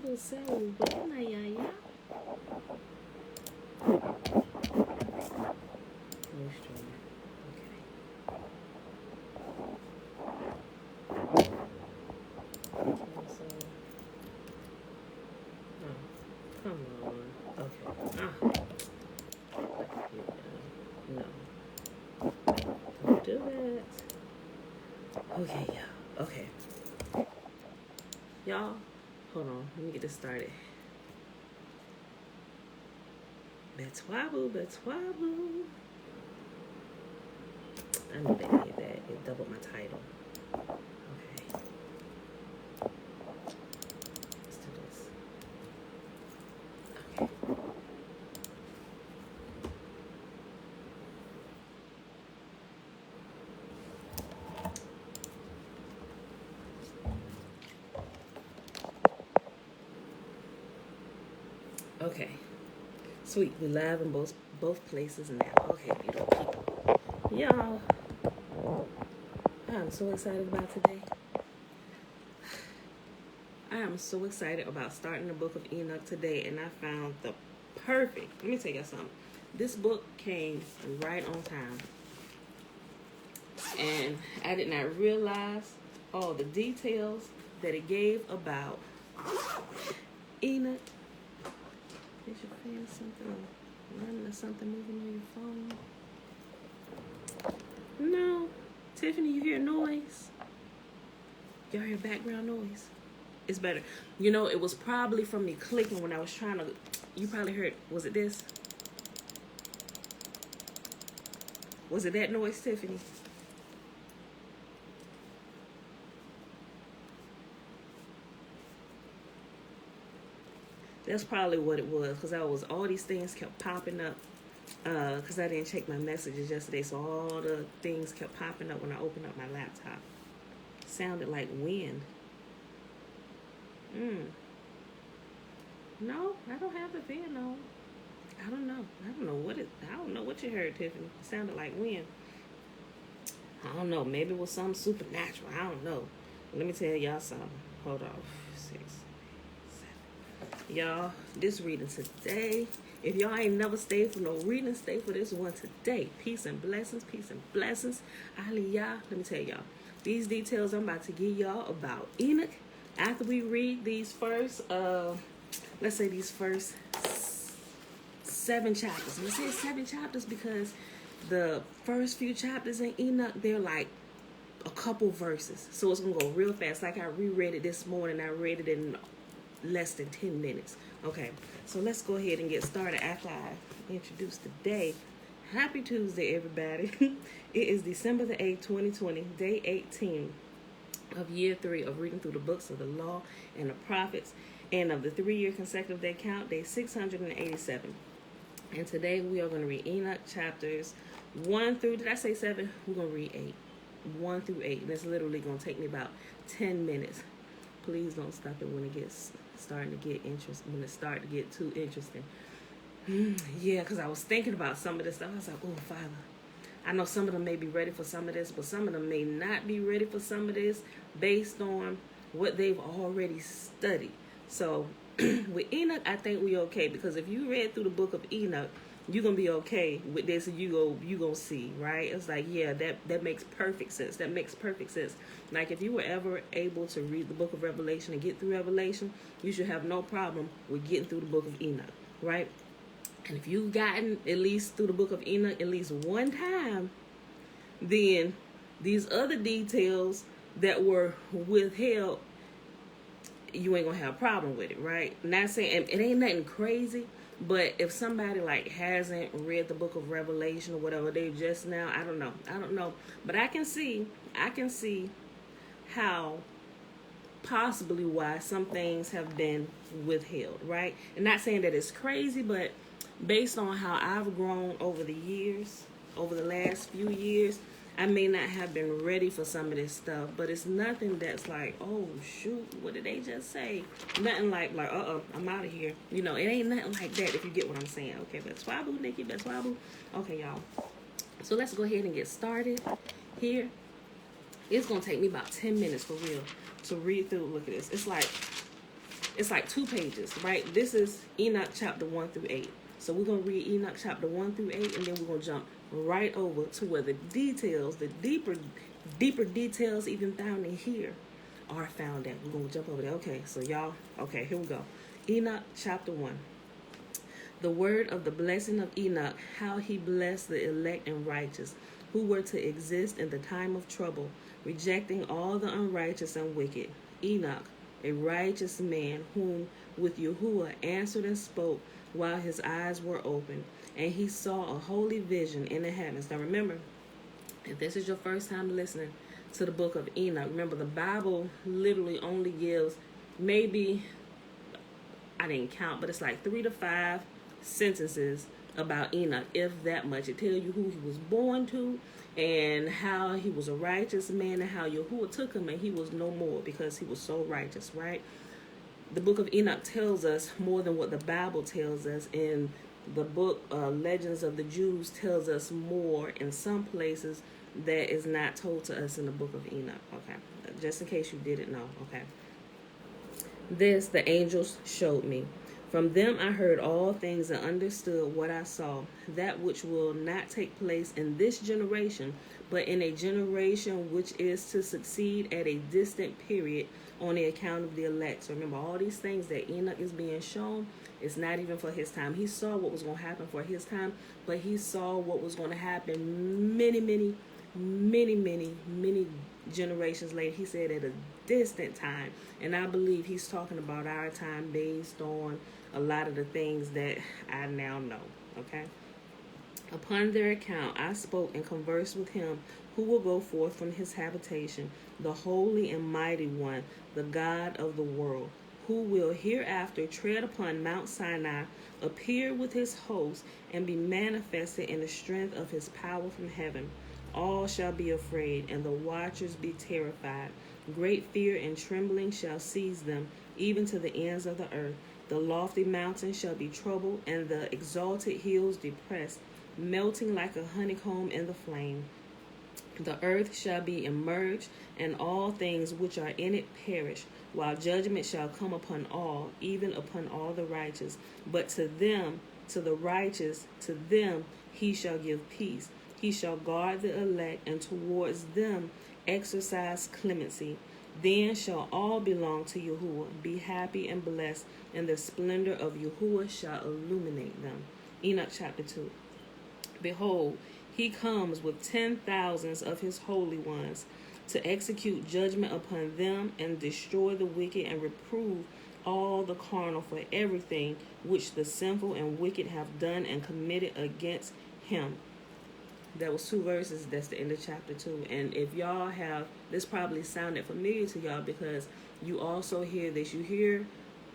will say, buena ya. Come on. Okay. No. Don't do that. Okay, y'all. Okay. Y'all, hold on. Let me get this started. Betwabu, betwabu. I knew they did that. It doubled my title. Okay. Let's do this. Okay. Sweet. We live in both places now. Okay, beautiful people. Y'all, I'm so excited about today. I am so excited about starting the Book of Enoch today, and I found the perfect. Let me tell you something. This book came right on time, and I did not realize all the details that it gave about Enoch. Is your fan something running or something moving on your phone? No. Tiffany, you hear noise? Y'all hear background noise? It's better. You know, it was probably from me clicking when I was trying to... You probably heard... Was it this? Was it that noise, Tiffany? That's probably what it was, because all these things kept popping up, because I didn't check my messages yesterday, so all the things kept popping up when I opened up my laptop. Sounded like wind. No, I don't have the fan on. I don't know what you heard, Tiffany. It sounded like wind. I don't know. Maybe it was something supernatural. I don't know. Let me tell y'all something. Hold on. 6, 7. Y'all, this reading today. If y'all ain't never stayed for no reading, stay for this one today. Peace and blessings. Peace and blessings. Aliyah. Let me tell y'all. These details I'm about to give y'all about Enoch. After we read these first, let's say these first 7 chapters. Let's say 7 chapters because the first few chapters in Enoch, they're like a couple verses. So it's going to go real fast. Like I reread it this morning. I read it in less than 10 minutes. Okay, so let's go ahead and get started after I introduce the day. Happy Tuesday, everybody. It is December the 8th, 2020, day 18 of year 3 of reading through the books of the law and the prophets, and of the 3-year consecutive day count, day 687. And today we are going to read Enoch chapters 1 through, did I say 7? We're going to read 8. 1 through 8. That's literally going to take me about 10 minutes. Please don't stop it when it gets starting to get interesting, when it starts to get too interesting. Yeah, because I was thinking about some of this stuff. I was like, oh, Father, I know some of them may be ready for some of this, but some of them may not be ready for some of this based on what they've already studied. So with Enoch, I think we're okay, because if you read through the book of Enoch, you're going to be okay with this, and you gonna see, right? It's like, yeah, that makes perfect sense. That makes perfect sense. Like, if you were ever able to read the book of Revelation and get through Revelation, you should have no problem with getting through the book of Enoch, right? And if you've gotten at least through the book of Enoch at least one time, then these other details that were withheld, you ain't gonna have a problem with it, right? Not saying it ain't nothing crazy, but if somebody like hasn't read the book of Revelation or whatever, they just now, I don't know, but I can see how possibly why some things have been withheld, right? And not saying that it's crazy, but based on how I've grown over the years, over the last few years, I may not have been ready for some of this stuff, but it's nothing that's like, oh, shoot, what did they just say? Nothing like, I'm out of here. You know, it ain't nothing like that, if you get what I'm saying. Okay, that's Swabu, Nikki, that's Swabu. Okay, y'all. So let's go ahead and get started here. It's going to take me about 10 minutes for real to read through. Look at this. It's like it's like 2 pages, right? This is Enoch chapter 1 through 8. So we're going to read Enoch chapter 1 through 8, and then we're going to jump right over to where the details, the deeper details even found in here are found at. We're going to jump over there. Okay, so y'all, okay, here we go. Enoch chapter 1. The word of the blessing of Enoch, how he blessed the elect and righteous, who were to exist in the time of trouble, rejecting all the unrighteous and wicked. Enoch, a righteous man, whom with Yahuwah answered and spoke while his eyes were open, and he saw a holy vision in the heavens. Now remember, if this is your first time listening to the book of Enoch, remember the Bible literally only gives maybe, I didn't count, but it's like 3 to 5 sentences about Enoch, if that much. It tells you who he was born to and how he was a righteous man and how Yahuwah took him and he was no more because he was so righteous, right? The book of Enoch tells us more than what the Bible tells us, and the book Legends of the Jews tells us more in some places that is not told to us in the book of Enoch. Okay, just in case you didn't know. Okay, this the angels showed me. From them I heard all things and understood what I saw, that which will not take place in this generation, but in a generation which is to succeed at a distant period on the account of the elect. So remember, all these things that Enoch is being shown, it's not even for his time. He saw what was going to happen for his time, but he saw what was going to happen many generations later. He said at a distant time, and I believe he's talking about our time based on a lot of the things that I now know. Okay, upon their account I spoke and conversed with him who will go forth from his habitation, the holy and mighty one, the God of the world, who will hereafter tread upon Mount Sinai, appear with his host, and be manifested in the strength of his power from heaven. All shall be afraid, and the watchers be terrified. Great fear and trembling shall seize them, even to the ends of the earth. The lofty mountains shall be troubled, and the exalted hills depressed, melting like a honeycomb in the flame. The earth shall be immerged, and all things which are in it perish, while judgment shall come upon all, even upon all the righteous. But to them, to the righteous, to them he shall give peace. He shall guard the elect, and towards them exercise clemency. Then shall all belong to Yahuwah, be happy and blessed, and the splendor of Yahuwah shall illuminate them. Enoch chapter 2. Behold, he comes with 10,000s of his holy ones, to execute judgment upon them, and destroy the wicked, and reprove all the carnal for everything which the sinful and wicked have done and committed against him. That was 2 verses. That's the end of chapter 2. And if y'all have, this probably sounded familiar to y'all because you also hear this. You hear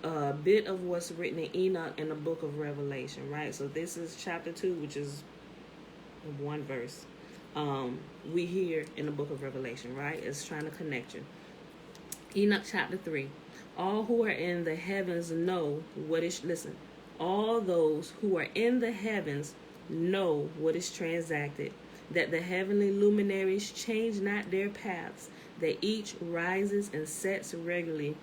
a bit of what's written in Enoch and the book of Revelation, right? So this is chapter 2, which is 1 verse. We hear in the book of Revelation, right? It's trying to connect you. Enoch chapter 3. All who are in the heavens know what is, listen, all those who are in the heavens know what is transacted, that the heavenly luminaries change not their paths, that each rises and sets regularly,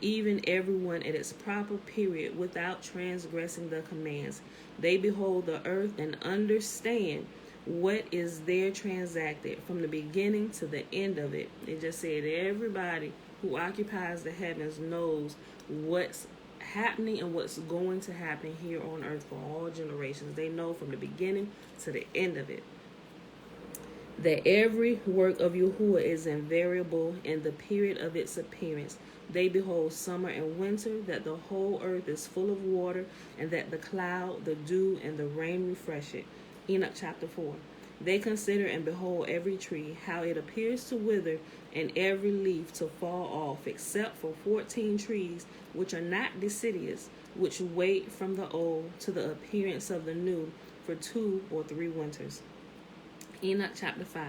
even everyone at its proper period, without transgressing the commands. They behold the earth and understand what is there transacted from the beginning to the end of it. It just said everybody who occupies the heavens knows what's happening and what's going to happen here on earth for all generations. They know from the beginning to the end of it. That every work of Yahuwah is invariable in the period of its appearance. They behold summer and winter, that the whole earth is full of water, and that the cloud, the dew, and the rain refresh it. Enoch chapter 4. They consider and behold every tree, how it appears to wither, and every leaf to fall off, except for 14 trees, which are not deciduous, which wait from the old to the appearance of the new for 2 or 3 winters. Enoch chapter 5.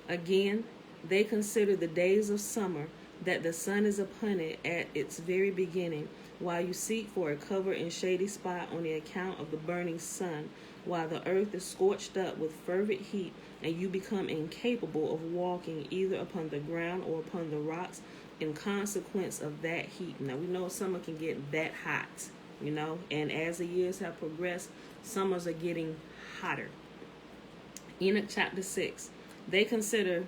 Again, they consider the days of summer, that the sun is upon it at its very beginning, while you seek for a cover and shady spot on the account of the burning sun, while the earth is scorched up with fervent heat, and you become incapable of walking either upon the ground or upon the rocks, in consequence of that heat. Now we know summer can get that hot, and as the years have progressed, summers are getting hotter. Enoch chapter 6. They consider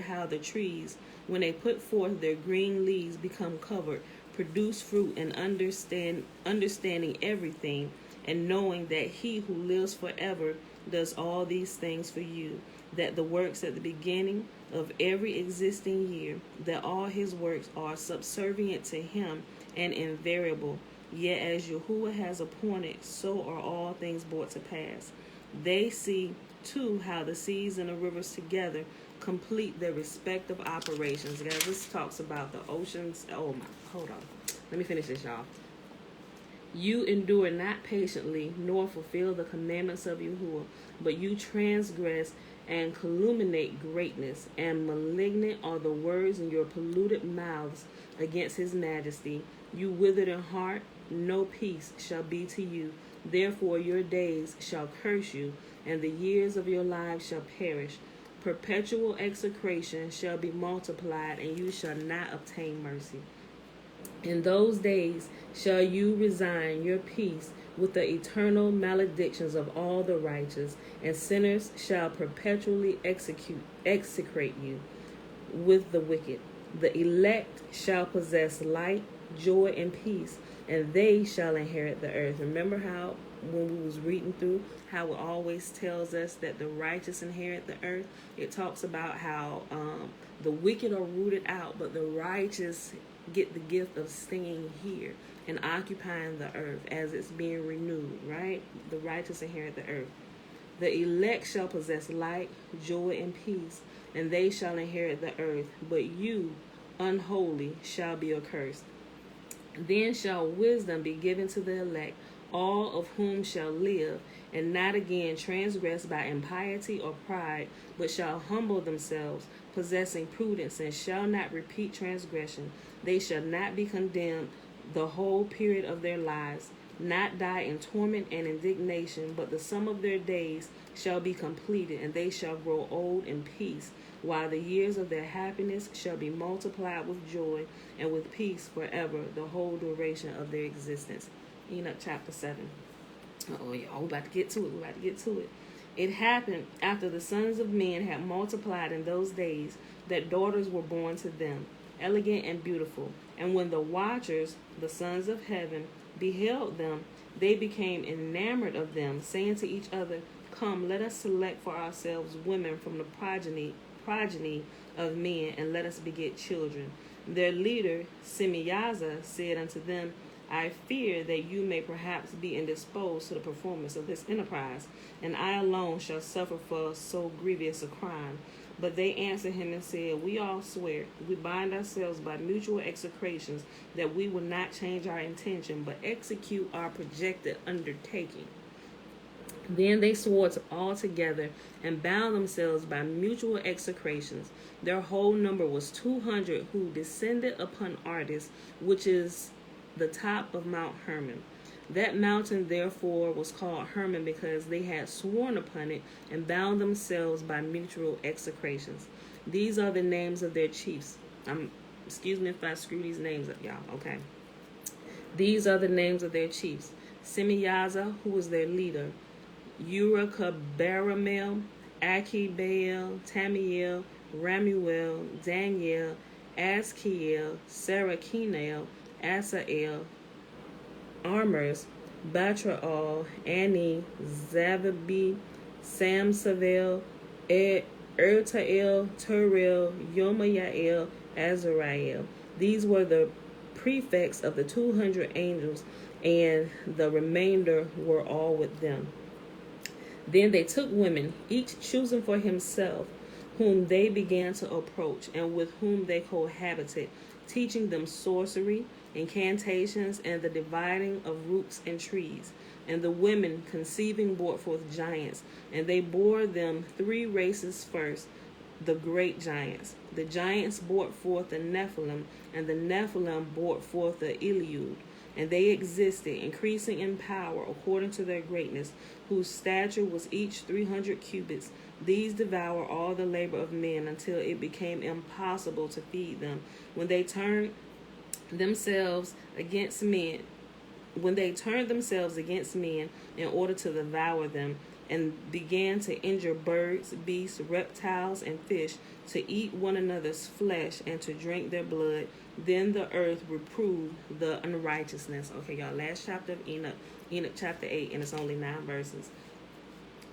how the trees, when they put forth their green leaves, become covered, produce fruit, and understanding everything, and knowing that he who lives forever does all these things for you, that the works at the beginning of every existing year, that all his works are subservient to him and invariable. Yet as Yahuwah has appointed, so are all things brought to pass. They see too how the seas and the rivers together complete their respective operations. Guys, this talks about the oceans. Oh my, hold on. Let me finish this, y'all. You endure not patiently, nor fulfill the commandments of Yahuwah, but you transgress and calumniate greatness, and malignant are the words in your polluted mouths against his majesty. You withered in heart, no peace shall be to you. Therefore your days shall curse you, and the years of your lives shall perish. Perpetual execration shall be multiplied, and you shall not obtain mercy. In those days shall you resign your peace with the eternal maledictions of all the righteous, and sinners shall perpetually execrate you with the wicked. The elect shall possess light, joy, and peace, and they shall inherit the earth. Remember how when we was reading through how it always tells us that the righteous inherit the earth? It talks about how the wicked are rooted out, but the righteous get the gift of staying here and occupying the earth as it's being renewed, right? The righteous inherit the earth. The elect shall possess light, joy, and peace, and they shall inherit the earth. But you, unholy, shall be accursed. Then shall wisdom be given to the elect, all of whom shall live, and not again transgress by impiety or pride, but shall humble themselves, possessing prudence, and shall not repeat transgression. They shall not be condemned the whole period of their lives, not die in torment and indignation, but the sum of their days shall be completed, and they shall grow old in peace, while the years of their happiness shall be multiplied with joy and with peace forever, the whole duration of their existence. Enoch chapter 7. Oh, y'all, we're about to get to it. It happened after the sons of men had multiplied in those days that daughters were born to them, elegant and beautiful. And when the watchers, the sons of heaven, beheld them, they became enamored of them, saying to each other, Come, let us select for ourselves women from the progeny of men, and let us beget children. Their leader, Semyaza, said unto them, I fear that you may perhaps be indisposed to the performance of this enterprise, and I alone shall suffer for so grievous a crime. But they answered him and said, We all swear, we bind ourselves by mutual execrations, that we will not change our intention, but execute our projected undertaking. Then they swore all together and bound themselves by mutual execrations. Their whole number was 200 who descended upon Ardis, which is the top of Mount Hermon. That mountain therefore was called Hermon, because they had sworn upon it and bound themselves by mutual execrations. These are the names of their chiefs. Excuse me if I screw these names up, y'all, okay? These are the names of their chiefs. Semyaza, who was their leader, Urakabaramel, Akibael, Tamiel, Ramuel, Daniel, Azkiel, Sarakinel, Asael, Armers, Batraal, Ani, Zavabi, Samsavel, Ertael, Turel, Yomayael, Azarael. These were the prefects of the 200 angels, and the remainder were all with them. Then they took women, each choosing for himself, whom they began to approach, and with whom they cohabited, teaching them sorcery, incantations, and the dividing of roots and trees. And the women conceiving brought forth giants, and they bore them 3 races first, the great giants. The giants brought forth the Nephilim, and the Nephilim brought forth the Eliud. and they existed, increasing in power according to their greatness, whose stature was each 300 cubits. These devour all the labor of men until it became impossible to feed them. When they turned themselves against men in order to devour them, and began to injure birds, beasts, reptiles, and fish, to eat one another's flesh and to drink their blood, then the earth reproved the unrighteousness. Okay, y'all, last chapter of Enoch chapter 8, and it's only 9 verses.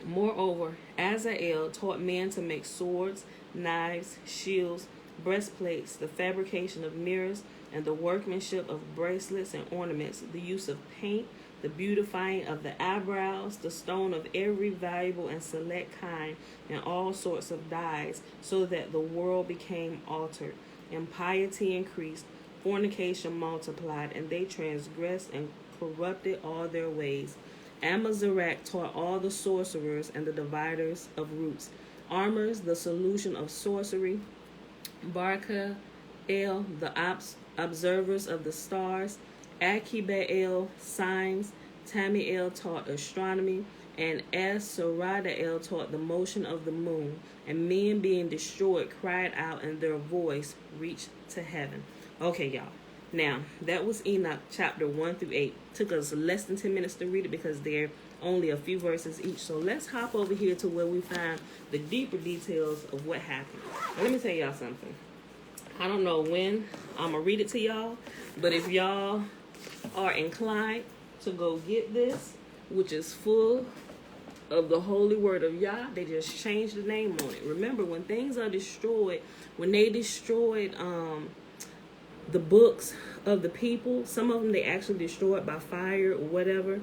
Moreover, Azazel taught men to make swords, knives, shields, breastplates, the fabrication of mirrors, and the workmanship of bracelets and ornaments, the use of paint, the beautifying of the eyebrows, the stone of every valuable and select kind, and all sorts of dyes, so that the world became altered. Impiety increased, fornication multiplied, and they transgressed and corrupted all their ways. Amazarach taught all the sorcerers and the dividers of roots, armors, the solution of sorcery, Barca, the observers of the stars, Akibael, signs, Tamiel taught astronomy, and Esaradael taught the motion of the moon. And men being destroyed cried out, and their voice reached to heaven. Okay, y'all. Now, that was Enoch chapter 1 through 8. Took us less than 10 minutes to read it because they're only a few verses each. So let's hop over here to where we find the deeper details of what happened. Now, let me tell y'all something. I don't know when I'm going to read it to y'all, but if y'all are inclined to go get this, which is full of the holy word of Yah, they just changed the name on it. Remember, when things are destroyed, when they destroyed the books of the people, some of them they actually destroyed by fire or whatever.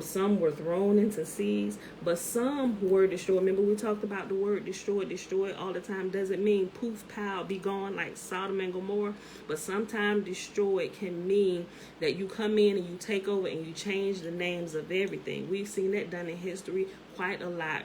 Some were thrown into seas, but some were destroyed. Remember, we talked about the word destroyed all the time. Doesn't mean poof, pow, be gone like Sodom and Gomorrah. But sometimes destroyed can mean that you come in and you take over and you change the names of everything. We've seen that done in history quite a lot.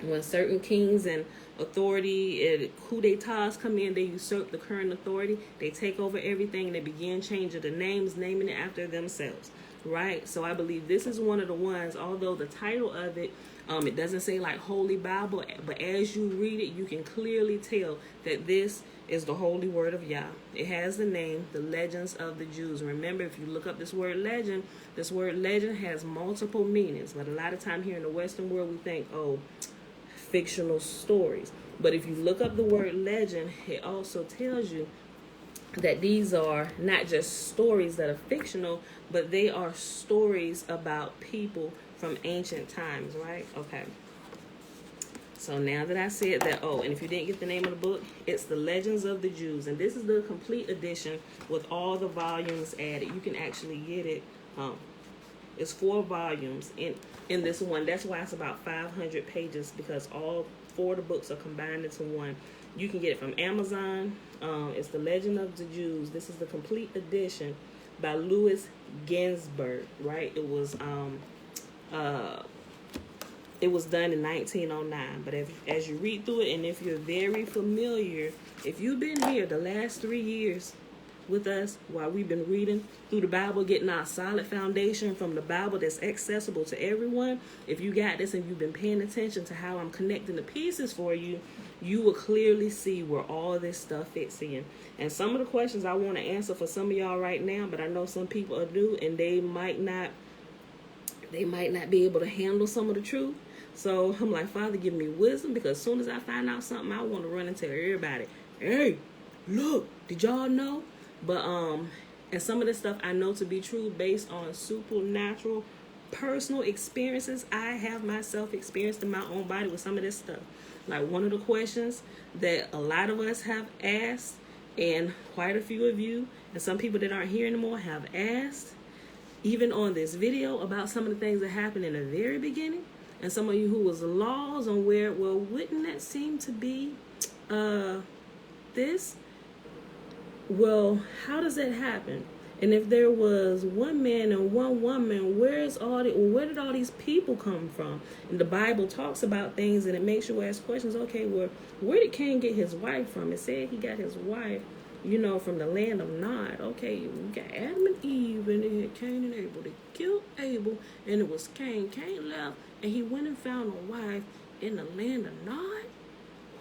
When certain kings and authority, coup d'etats come in, they usurp the current authority. They take over everything and they begin changing the names, naming it after themselves. Right? So I believe this is one of the ones, although the title of it, it doesn't say like Holy Bible, but as you read it, you can clearly tell that this is the Holy Word of Yah. It has the name, the Legends of the Jews. Remember, if you look up this word legend has multiple meanings. But a lot of time here in the Western world, we think, oh, fictional stories. But if you look up the word legend, it also tells you that these are not just stories that are fictional, but they are stories about people from ancient times, right? Okay. So now that I said that, and if you didn't get the name of the book, it's The Legends of the Jews. And this is the complete edition with all the volumes added. You can actually get it. It's 4 volumes in this one. That's why it's about 500 pages, because all 4 of the books are combined into one. You can get it from Amazon. It's The Legend of the Jews. This is the complete edition by Louis Ginzberg, right? It was done in 1909. But as you read through it, and if you're very familiar, if you've been here the last 3 years with us while we've been reading through the Bible, getting our solid foundation from the Bible that's accessible to everyone, if you got this and you've been paying attention to how I'm connecting the pieces for you, you will clearly see where all this stuff fits in. And some of the questions I want to answer for some of y'all right now, but I know some people are new and they might not be able to handle some of the truth. So I'm like, Father, give me wisdom, because as soon as I find out something, I want to run and tell everybody, hey, look, did y'all know? But and some of this stuff I know to be true based on supernatural personal experiences. I have myself experienced in my own body with some of this stuff. Like one of the questions that a lot of us have asked, and quite a few of you and some people that aren't here anymore have asked, even on this video, about some of the things that happened in the very beginning, and some of you who was laws on where, well, wouldn't that seem to be this? Well, how does that happen? And if there was one man and one woman, where did all these people come from? And the Bible talks about things, and it makes you ask questions. Okay, well, where did Cain get his wife from? It said he got his wife from the land of Nod. Okay, we got Adam and Eve, and they had Cain and Abel. They killed Abel, and it was Cain. Cain left, and he went and found a wife in the land of Nod.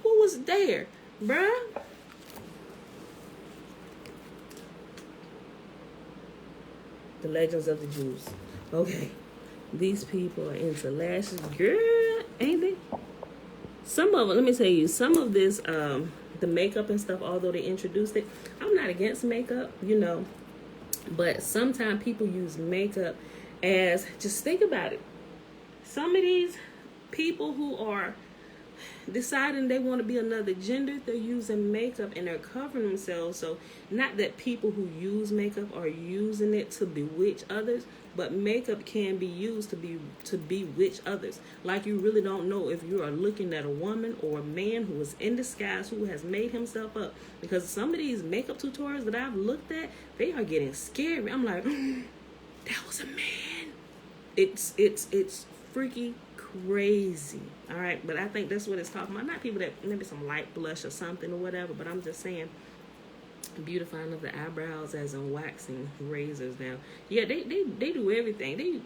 Who was there, bruh? The Legends of the Jews. Okay, these people are into lashes, girl, ain't they? Some of it, let me tell you, some of this, the makeup and stuff, although they introduced it, I'm not against makeup, but sometimes people use makeup as, just think about it. Some of these people who are deciding they want to be another gender, they're using makeup and they're covering themselves. So not that people who use makeup are using it to bewitch others, but makeup can be used to bewitch others. Like, you really don't know if you are looking at a woman or a man who is in disguise, who has made himself up. Because some of these makeup tutorials that I've looked at, they are getting scary. I'm like, that was a man. It's freaky crazy. All right, but I think that's what it's talking about. Not people that maybe some light blush or something or whatever, but I'm just saying beautifying of the eyebrows as in waxing razors. Now, yeah, they do everything.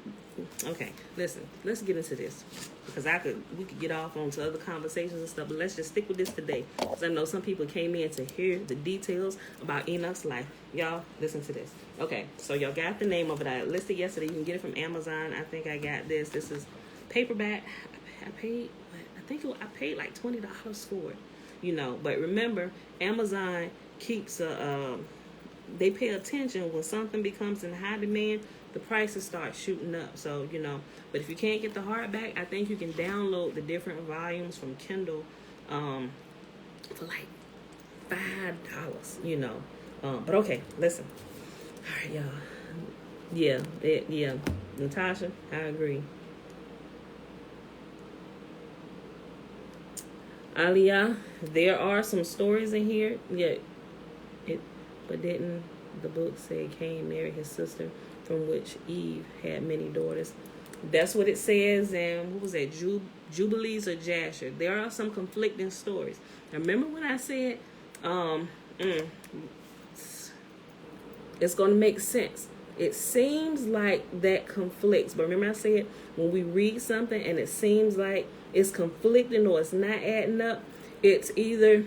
Okay, listen, let's get into this, because we could get off onto other conversations and stuff, but let's just stick with this today, because I know some people came in to hear the details about Enoch's life. Y'all, listen to this. Okay, so y'all got the name of it. I listed yesterday. You can get it from Amazon. I think I got this. This is paperback. I paid like $20 for it. But remember, Amazon keeps they pay attention when something becomes in high demand. The prices start shooting up. So but if you can't get the hardback, I think you can download the different volumes from Kindle for like $5. But okay, listen. All right, y'all. Yeah, Natasha, I agree. Aliyah, there are some stories in here. Yeah, but didn't the book say Cain married his sister, from which Eve had many daughters? That's what it says. And what was that? Jubilees or Jasher? There are some conflicting stories. Now, remember when I said, it's going to make sense. It seems like that conflicts. But remember I said, when we read something and it seems like it's conflicting or it's not adding up, it's either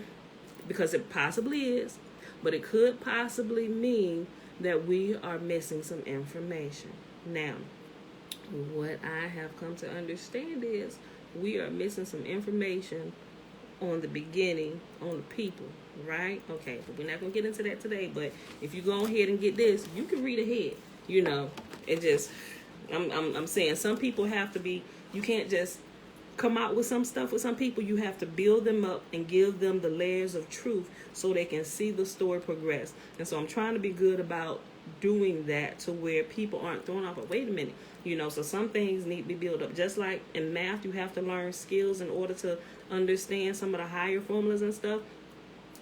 because it possibly is, but it could possibly mean that we are missing some information. Now, what I have come to understand is we are missing some information on the beginning, on the people, right? Okay, but we're not going to get into that today, but if you go ahead and get this, you can read ahead. It just, I'm saying some people have to be, you can't just come out with some stuff with some people. You have to build them up and give them the layers of truth so they can see the story progress. And so I'm trying to be good about doing that to where people aren't thrown off. But wait a minute, so some things need to be built up. Just like in math, you have to learn skills in order to understand some of the higher formulas and stuff.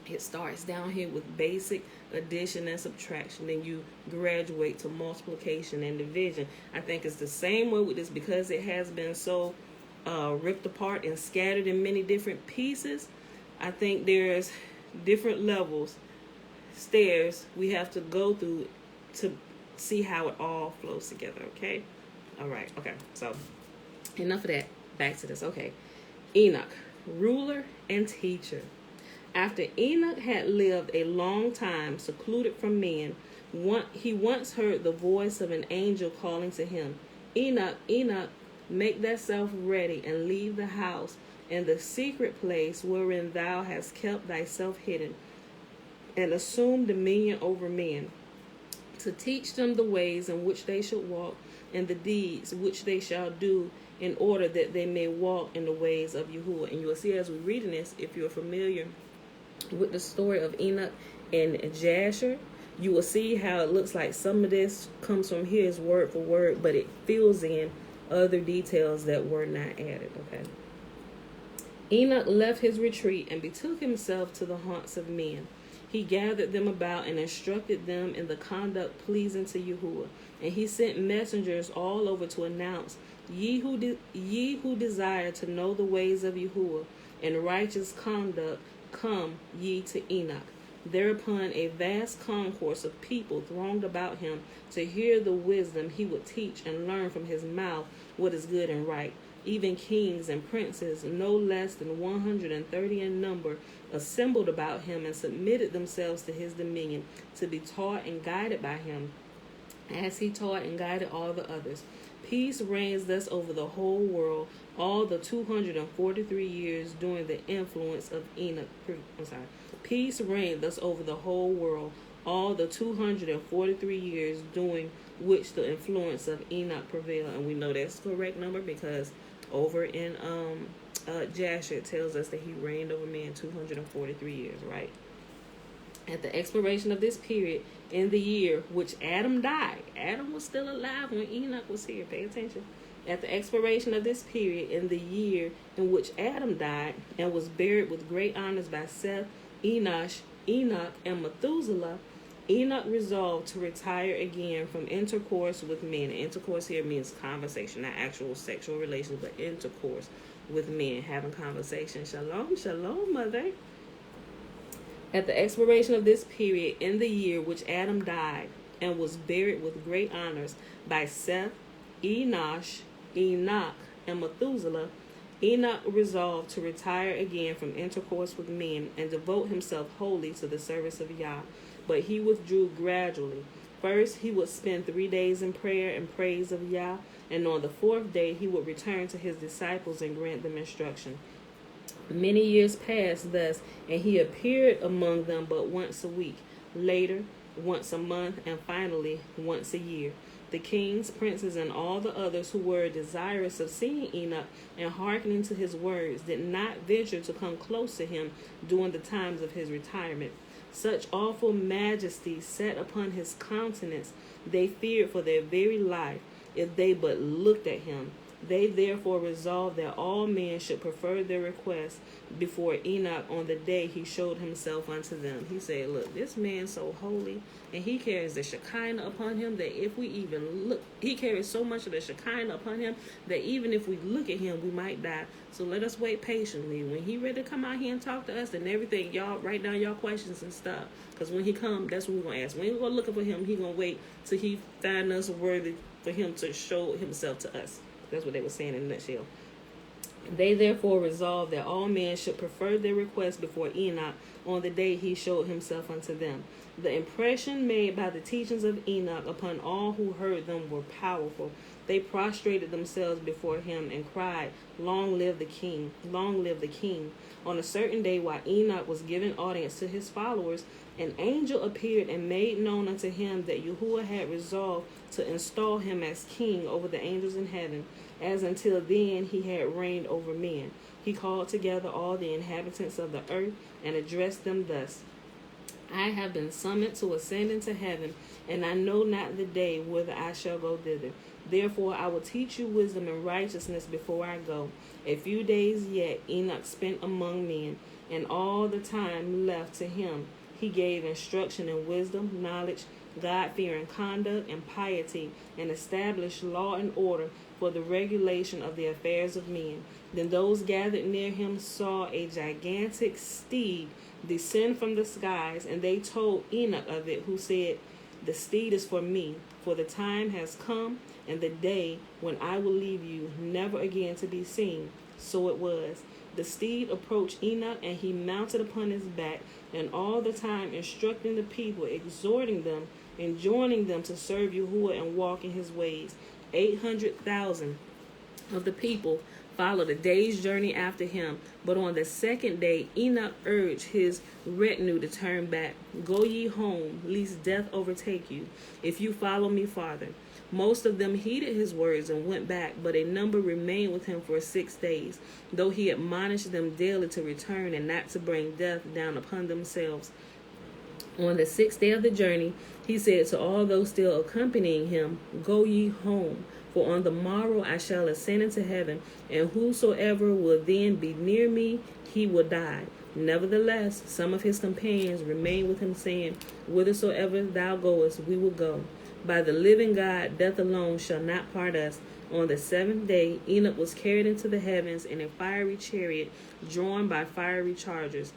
It starts down here with basic addition and subtraction. Then you graduate to multiplication and division. I think it's the same way with this, because it has been so ripped apart and scattered in many different pieces. I think there's different levels, stairs we have to go through to see how it all flows together. Okay, all right. Okay, so enough of that. Back to this. Okay, Enoch, ruler and teacher. After Enoch had lived a long time secluded from men, he once heard the voice of an angel calling to him, Enoch, Enoch, make thyself ready and leave the house and the secret place wherein thou hast kept thyself hidden, and assume dominion over men, to teach them the ways in which they should walk, and the deeds which they shall do, in order that they may walk in the ways of Yahuwah. And you will see as we're reading this, if you're familiar with the story of Enoch and Jasher, you will see how it looks like some of this comes from his word for word, but it fills in other details that were not added. Okay. Enoch left his retreat and betook himself to the haunts of men. He gathered them about and instructed them in the conduct pleasing to Yahuwah. And he sent messengers all over to announce, ye who desire to know the ways of Yahuwah and righteous conduct, come ye to Enoch. Thereupon a vast concourse of people thronged about him to hear the wisdom he would teach and learn from his mouth what is good and right. Even kings and princes, no less than 130 in number, assembled about him and submitted themselves to his dominion, to be taught and guided by him, as he taught and guided all the others. Peace reigns thus over the whole world, all the 243 years during the influence of Enoch. Peace reigned thus over the whole world, all the 243 years during which the influence of Enoch prevailed. And we know that's the correct number because over in Jasher it tells us that he reigned over man 243 years, right? At the expiration of this period, in the year which Adam died, Adam was still alive when Enoch was here. Pay attention. At the expiration of this period, in the year in which Adam died and was buried with great honors by Seth, Enoch, and Methuselah, Enoch resolved to retire again from intercourse with men. Intercourse here means conversation, not actual sexual relations, but intercourse with men, having conversation. Shalom, shalom, mother. At the expiration of this period, in the year which Adam died and was buried with great honors by Seth, Enoch, and Methuselah, Enoch resolved to retire again from intercourse with men and devote himself wholly to the service of Yah. But he withdrew gradually. First, he would spend 3 days in prayer and praise of Yah, and on the 4th day he would return to his disciples and grant them instruction. Many years passed thus, and he appeared among them but once a week, later once a month, and finally once a year. The kings, princes, and all the others who were desirous of seeing Enoch and hearkening to his words did not venture to come close to him during the times of his retirement. Such awful majesty sat upon his countenance, they feared for their very life if they but looked at him. They therefore resolved that all men should prefer their requests before Enoch on the day he showed himself unto them. He said, look, this man's so holy, and he carries the Shekinah upon him that if we even look, he carries so much of the Shekinah upon him that even if we look at him, we might die. So let us wait patiently. When he ready to come out here and talk to us and everything, y'all write down y'all questions and stuff. Because when he come, that's what we're going to ask. We ain't going to looking for him. He going to wait till he find us worthy for him to show himself to us. That's what they were saying in a nutshell. They therefore resolved that all men should prefer their requests before Enoch on the day he showed himself unto them. The impression made by the teachings of Enoch upon all who heard them were powerful. They prostrated themselves before him and cried, Long live the king! Long live the king! On a certain day, while Enoch was giving audience to his followers, an angel appeared and made known unto him that Yahuwah had resolved to install him as king over the angels in heaven, as until then he had reigned over men. He called together all the inhabitants of the earth and addressed them thus: I have been summoned to ascend into heaven, and I know not the day whither I shall go thither. Therefore I will teach you wisdom and righteousness before I go. A few days yet Enoch spent among men, and all the time left to him he gave instruction in wisdom, knowledge, God-fearing conduct, and piety, and established law and order for the regulation of the affairs of men. Then those gathered near him saw a gigantic steed descend from the skies, and they told Enoch of it, who said, The steed is for me, for the time has come, and the day when I will leave you, never again to be seen. So it was. The steed approached Enoch, and he mounted upon his back, and all the time instructing the people, exhorting them, enjoining them to serve Yahuwah and walk in his ways. 800,000 of the people followed a day's journey after him. But on the second day, Enoch urged his retinue to turn back. Go ye home, lest death overtake you, if you follow me farther. Most of them heeded his words and went back, but a number remained with him for 6 days, though he admonished them daily to return and not to bring death down upon themselves. On the 6th day of the journey, he said to all those still accompanying him, Go ye home, for on the morrow I shall ascend into heaven, and whosoever will then be near me, he will die. Nevertheless, some of his companions remained with him, saying, Whithersoever thou goest, we will go. By the living God, death alone shall not part us. On the 7th day, Enoch was carried into the heavens in a fiery chariot drawn by fiery chargers.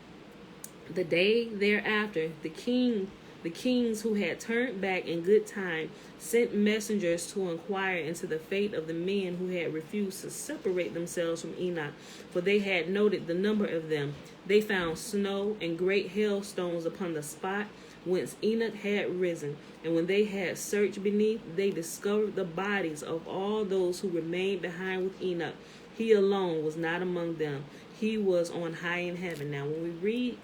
The day thereafter, the kings who had turned back in good time sent messengers to inquire into the fate of the men who had refused to separate themselves from Enoch, for they had noted the number of them. They found snow and great hailstones upon the spot whence Enoch had risen, and when they had searched beneath, they discovered the bodies of all those who remained behind with Enoch. He alone was not among them. He was on high in heaven. Now, when we read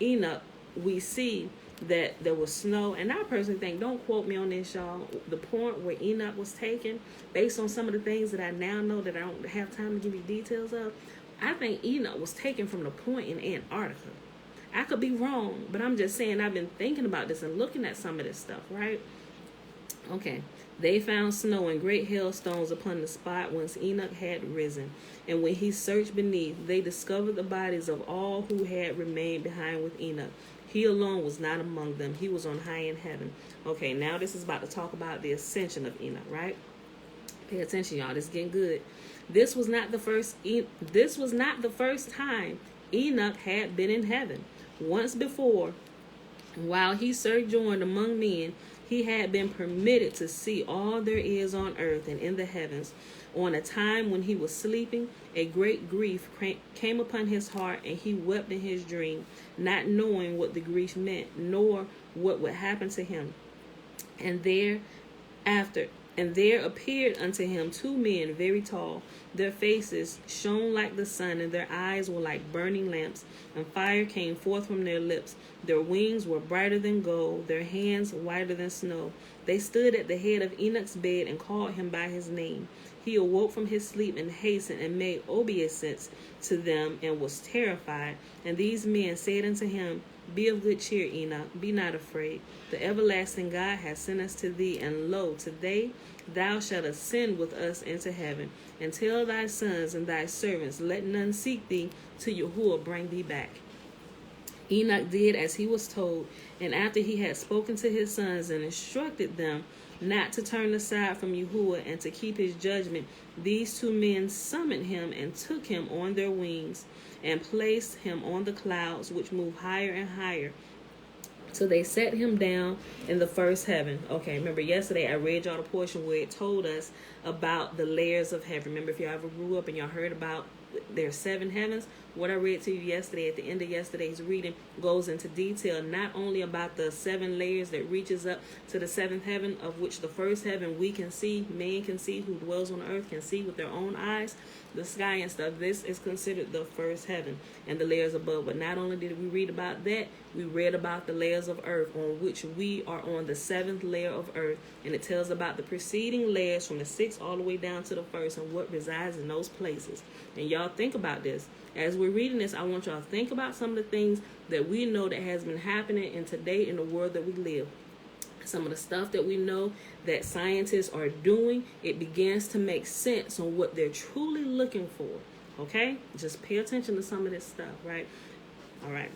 Enoch, we see that there was snow, and I personally think, don't quote me on this, y'all, the point where Enoch was taken, based on some of the things that I now know that I don't have time to give you details of, I think Enoch was taken from the point in Antarctica. I could be wrong, but I'm just saying I've been thinking about this and looking at some of this stuff, right? Okay. They found snow and great hailstones upon the spot whence Enoch had risen. And when he searched beneath, they discovered the bodies of all who had remained behind with Enoch. He alone was not among them. He was on high in heaven. Okay, now this is about to talk about the ascension of Enoch, right? Pay attention, y'all. This is getting good. This was not the first time Enoch had been in heaven. Once before, while he sojourned among men, he had been permitted to see all there is on earth and in the heavens. On a time when he was sleeping, a great grief came upon his heart, and he wept in his dream, not knowing what the grief meant, nor what would happen to him. And there appeared unto him two men very tall. Their faces shone like the sun, and their eyes were like burning lamps, and fire came forth from their lips. Their wings were brighter than gold, their hands whiter than snow. They stood at the head of Enoch's bed and called him by his name. He awoke from his sleep and hastened and made obeisance to them and was terrified. And these men said unto him, Be of good cheer, Enoch, be not afraid. The everlasting God has sent us to thee, and lo, today thou shalt ascend with us into heaven. And tell thy sons and thy servants, let none seek thee till Yahuwah bring thee back. Enoch did as he was told, and after he had spoken to his sons and instructed them not to turn aside from Yahuwah and to keep his judgment, these two men summoned him and took him on their wings and placed him on the clouds which moved higher and higher. So they set him down in the first heaven. Okay, remember yesterday I read y'all the portion where it told us about the layers of heaven. Remember, if y'all ever grew up and y'all heard about there's 7 heavens, what I read to you yesterday at the end of yesterday's reading goes into detail not only about the 7 layers that reaches up to the 7th heaven, of which the first heaven we can see, man can see, who dwells on earth can see with their own eyes, the sky and stuff. This is considered the first heaven and the layers above. But not only did we read about that, we read about the layers of earth, on which we are on the 7th layer of earth, and it tells about the preceding layers from the 6th all the way down to the 1st and what resides in those places. And y'all think about this. As we're reading this, I want y'all to think about some of the things that we know that has been happening in today in the world that we live. Some of the stuff that we know that scientists are doing, it begins to make sense on what they're truly looking for. Okay? Just pay attention to some of this stuff, right? All right.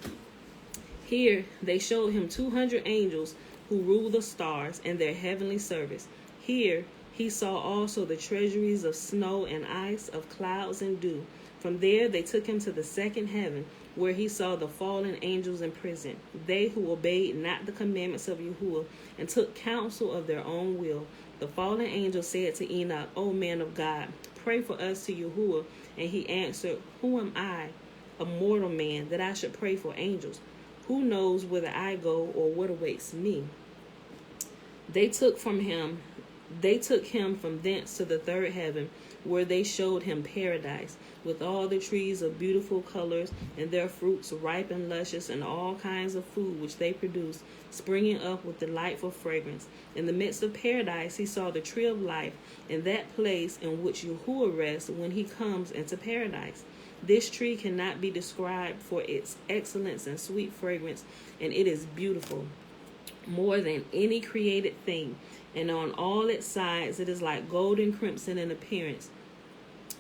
Here, they showed him 200 angels who rule the stars and their heavenly service. Here, he saw also the treasuries of snow and ice, of clouds and dew. From there, they took him to the 2nd heaven, where he saw the fallen angels in prison, they who obeyed not the commandments of Yahuwah and took counsel of their own will. The fallen angel said to Enoch, O man of God, pray for us to Yahuwah. And he answered, Who am I, a mortal man, that I should pray for angels? Who knows whither I go or what awaits me? They took him from thence to the 3rd heaven, where they showed him paradise, with all the trees of beautiful colors, and their fruits ripe and luscious, and all kinds of food which they produce, springing up with delightful fragrance. In the midst of paradise he saw the tree of life, in that place in which Yahuwah rests when he comes into paradise. This tree cannot be described for its excellence and sweet fragrance, and it is beautiful, more than any created thing. And on all its sides it is like gold and crimson in appearance,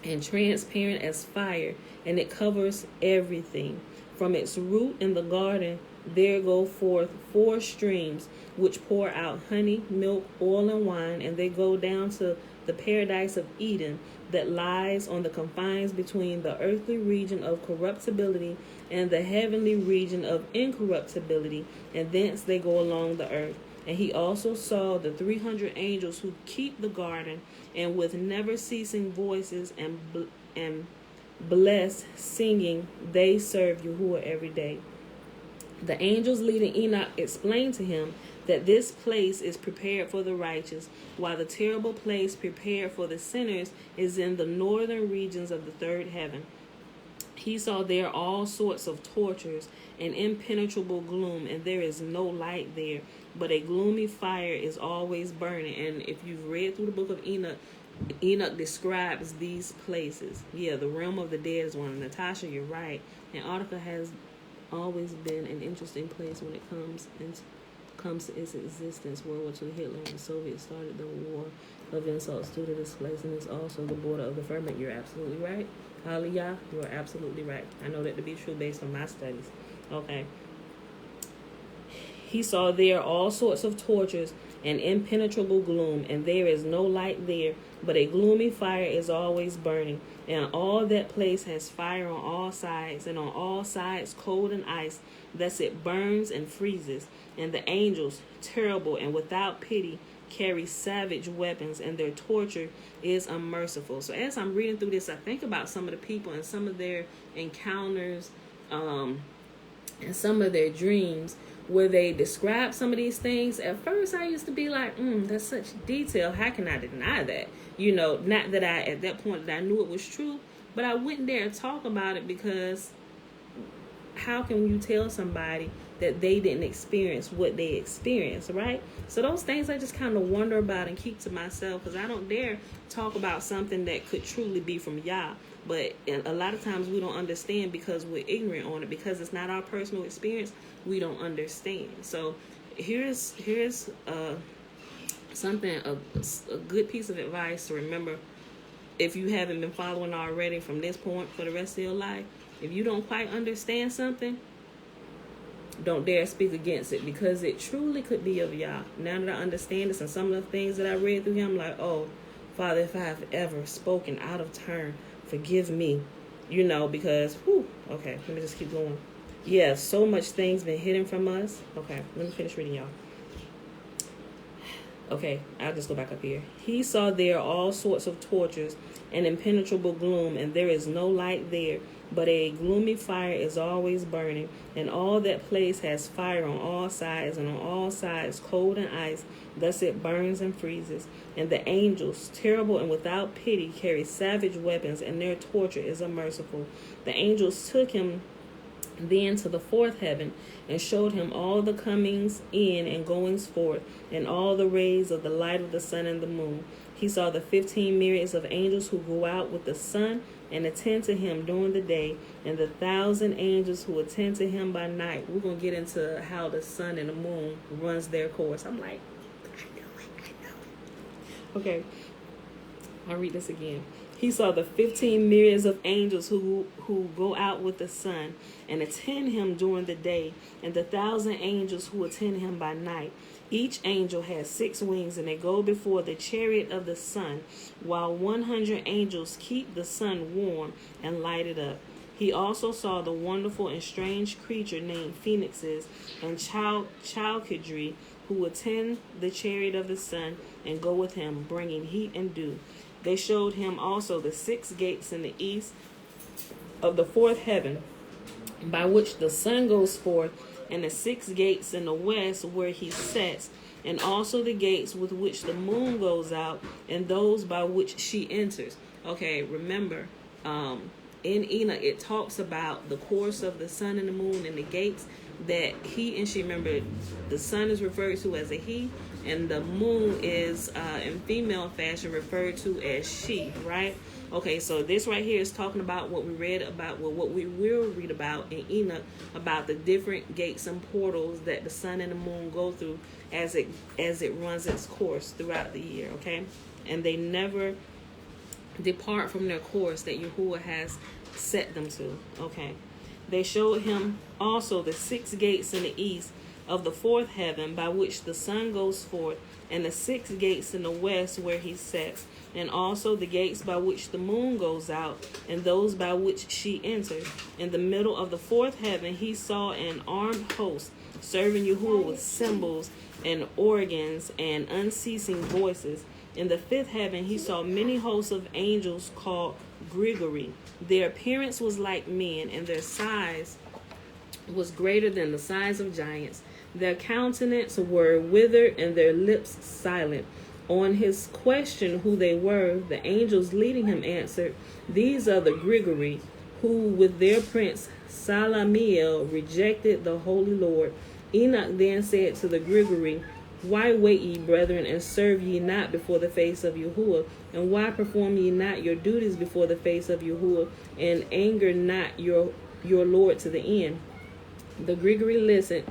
and transparent as fire, and it covers everything. From its root in the garden there go forth 4 streams, which pour out honey, milk, oil, and wine, and they go down to the paradise of Eden that lies on the confines between the earthly region of corruptibility and the heavenly region of incorruptibility, and thence they go along the earth. And he also saw the 300 angels who keep the garden, and with never ceasing voices and bless, singing, they serve Yahuwah every day. The angels leading Enoch explained to him that this place is prepared for the righteous, while the terrible place prepared for the sinners is in the northern regions of the third heaven. He saw there all sorts of tortures and impenetrable gloom, and there is no light there, but a gloomy fire is always burning. And if you've read through the book of Enoch, Enoch describes these places. Yeah, the realm of the dead is one. Natasha, you're right. Antarctica has always been an interesting place when it comes to its existence. World War II, Hitler and the Soviets started the war of insults due to this place, and it's also the border of the firmament. You're absolutely right. Hallelujah, you are absolutely right. I know that to be true based on my studies. Okay. He saw there all sorts of tortures and impenetrable gloom, and there is no light there, but a gloomy fire is always burning. And all that place has fire on all sides, and on all sides cold and ice. Thus it burns and freezes. And the angels, terrible and without pity, carry savage weapons, and their torture is unmerciful. So as I'm reading through this, I think about some of the people and some of their encounters, and some of their dreams, where they describe some of these things. At first I used to be like, that's such detail, how can I deny that? You know, not that I at that point that I knew it was true, but I wouldn't dare talk about it, because how can you tell somebody that they didn't experience what they experienced, right? So those things I just kind of wonder about and keep to myself, because I don't dare talk about something that could truly be from Yah. But a lot of times we don't understand because we're ignorant on it, because it's not our personal experience. We don't understand. So here's something, a good piece of advice to remember if you haven't been following already from this point for the rest of your life. If you don't quite understand something, don't dare speak against it, because it truly could be of Yah. Now that I understand this and some of the things that I read through him, I'm like, oh, Father, if I have ever spoken out of turn, forgive me. You know, because, okay, let me just keep going. Yeah, so much things been hidden from us. Okay, let me finish reading, y'all. Okay, I'll just go back up here. He saw there all sorts of tortures and impenetrable gloom, and there is no light there, but a gloomy fire is always burning, and all that place has fire on all sides, and on all sides cold and ice. Thus it burns and freezes. And the angels, terrible and without pity, carry savage weapons, and their torture is unmerciful. The angels took him then to the fourth heaven, and showed him all the comings in and goings forth, and all the rays of the light of the sun and the moon. He saw the 15 myriads of angels who go out with the sun and attend to him during the day, and the 1,000 angels who attend to him by night. We're going to get into how the sun and the moon runs their course. I'm like, I know. Okay, I'll read this again. He saw the 15 myriads of angels who go out with the sun and attend him during the day, and the 1,000 angels who attend him by night. Each angel has 6 wings, and they go before the chariot of the sun, while 100 angels keep the sun warm and light it up. He also saw the wonderful and strange creature named phoenixes and chalkidri, who attend the chariot of the sun and go with him, bringing heat and dew. They showed him also the 6 gates in the east of the fourth heaven, by which the sun goes forth, and the 6 gates in the west where he sets, and also the gates with which the moon goes out, and those by which she enters. Okay, remember, in Enoch, it talks about the course of the sun and the moon and the gates that he and she, remember, the sun is referred to as a he, and the moon is in female fashion referred to as she, right? Okay, so this right here is talking about what we read about, well, what we will read about in Enoch, about the different gates and portals that the sun and the moon go through as it runs its course throughout the year, okay? And they never depart from their course that Yahuwah has set them to, okay? They showed him also the 6 gates in the east of the fourth heaven, by which the sun goes forth, and the 6 gates in the west where he sets, and also the gates by which the moon goes out, and those by which she entered. In the middle of the fourth heaven he saw an armed host, serving Yahuwah with cymbals and organs and unceasing voices. In the fifth heaven he saw many hosts of angels called Gregory. Their appearance was like men, and their size was greater than the size of giants. Their countenance were withered, and their lips silent. On his question who they were, the angels leading him answered, "These are the Gregory, who with their prince Salamiel rejected the Holy Lord." Enoch then said to the Gregory, "Why wait ye, brethren, and serve ye not before the face of Yahuwah? And why perform ye not your duties before the face of Yahuwah, and anger not your Lord to the end?" The Gregory listened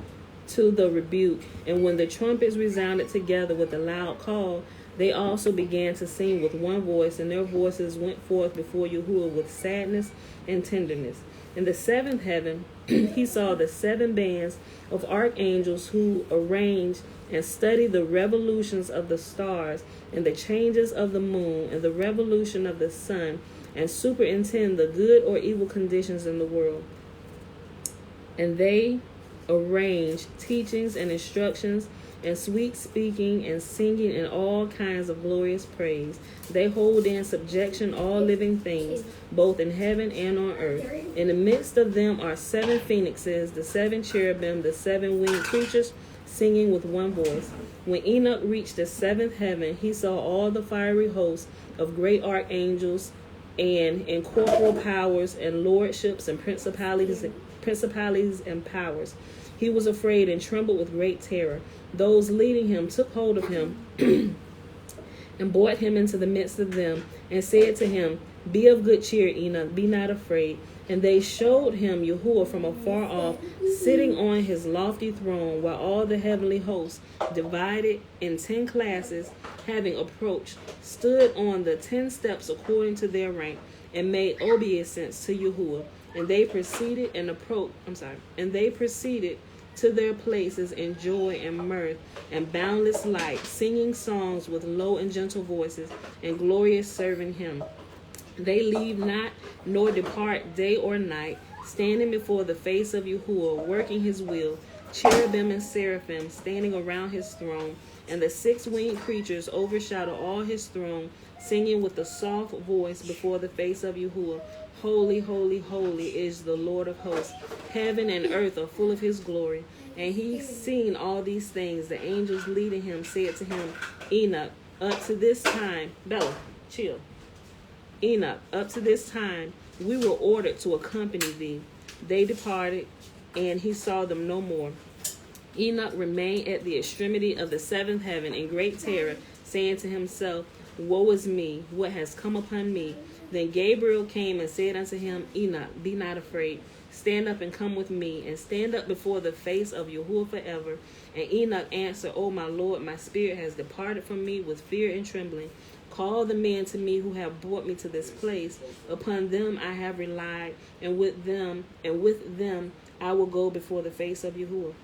to the rebuke, and when the trumpets resounded together with a loud call, they also began to sing with one voice, and their voices went forth before Yahuwah with sadness and tenderness. In the seventh heaven he saw the 7 bands of archangels who arrange and study the revolutions of the stars and the changes of the moon and the revolution of the sun, and superintend the good or evil conditions in the world. And they arrange teachings and instructions and sweet speaking and singing and all kinds of glorious praise. They hold in subjection all living things, both in heaven and on earth. In the midst of them are 7 phoenixes, the 7 cherubim, the 7 winged creatures, singing with one voice. When Enoch reached the 7th heaven, he saw all the fiery hosts of great archangels and incorporeal powers and lordships and principalities and powers. He was afraid and trembled with great terror. Those leading him took hold of him and brought him into the midst of them, and said to him, "Be of good cheer, Enoch, be not afraid." And they showed him Yahuwah from afar off, sitting on his lofty throne, while all the heavenly hosts, divided in 10 classes, having approached, stood on the 10 steps according to their rank, and made obeisance to Yahuwah. And they proceeded to their places in joy and mirth and boundless light, singing songs with low and gentle voices, and glorious serving him. They leave not nor depart day or night, standing before the face of Yahuwah, working his will. Cherubim and seraphim standing around his throne, and the 6 winged creatures overshadow all his throne, singing with a soft voice before the face of Yahuwah. Holy, holy, holy is the Lord of hosts. Heaven and earth are full of his glory. And he, seeing all these things, the angels leading him, said to him, "Enoch, up to this time," Bella, chill. "Enoch, up to this time, we were ordered to accompany thee." They departed, and he saw them no more. Enoch remained at the extremity of the 7th heaven in great terror, saying to himself, "Woe is me, what has come upon me?" Then Gabriel came and said unto him, "Enoch, be not afraid. Stand up and come with me, and stand up before the face of Yahuwah forever." And Enoch answered, "O my Lord, my spirit has departed from me with fear and trembling. Call the men to me who have brought me to this place. Upon them I have relied, and with them I will go before the face of Yahuwah."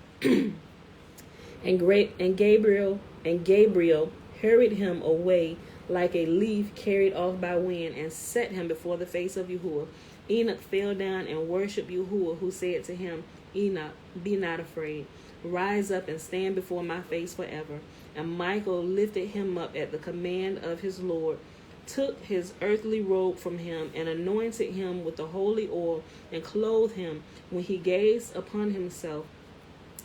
And Gabriel hurried him away like a leaf carried off by wind, and set him before the face of Yahuwah. Enoch fell down and worshipped Yahuwah, who said to him, "Enoch, be not afraid. Rise up and stand before my face forever." And Michael lifted him up at the command of his Lord, took his earthly robe from him, and anointed him with the holy oil, and clothed him. When he gazed upon himself,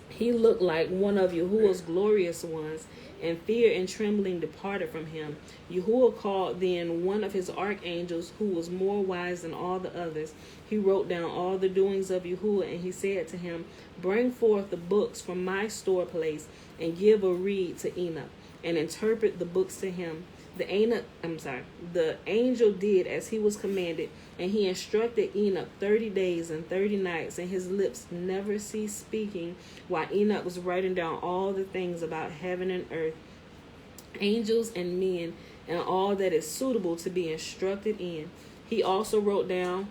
he looked like one of Yahuwah's glorious ones, and fear and trembling departed from him. Yahuwah called then one of his archangels, who was more wise than all the others. He wrote down all the doings of Yahuwah, and he said to him, "Bring forth the books from my store place, and give a reed to Enoch, and interpret the books to him." The angel did as he was commanded, and he instructed Enoch 30 days and 30 nights, and his lips never ceased speaking, while Enoch was writing down all the things about heaven and earth, angels and men, and all that is suitable to be instructed in. He also wrote down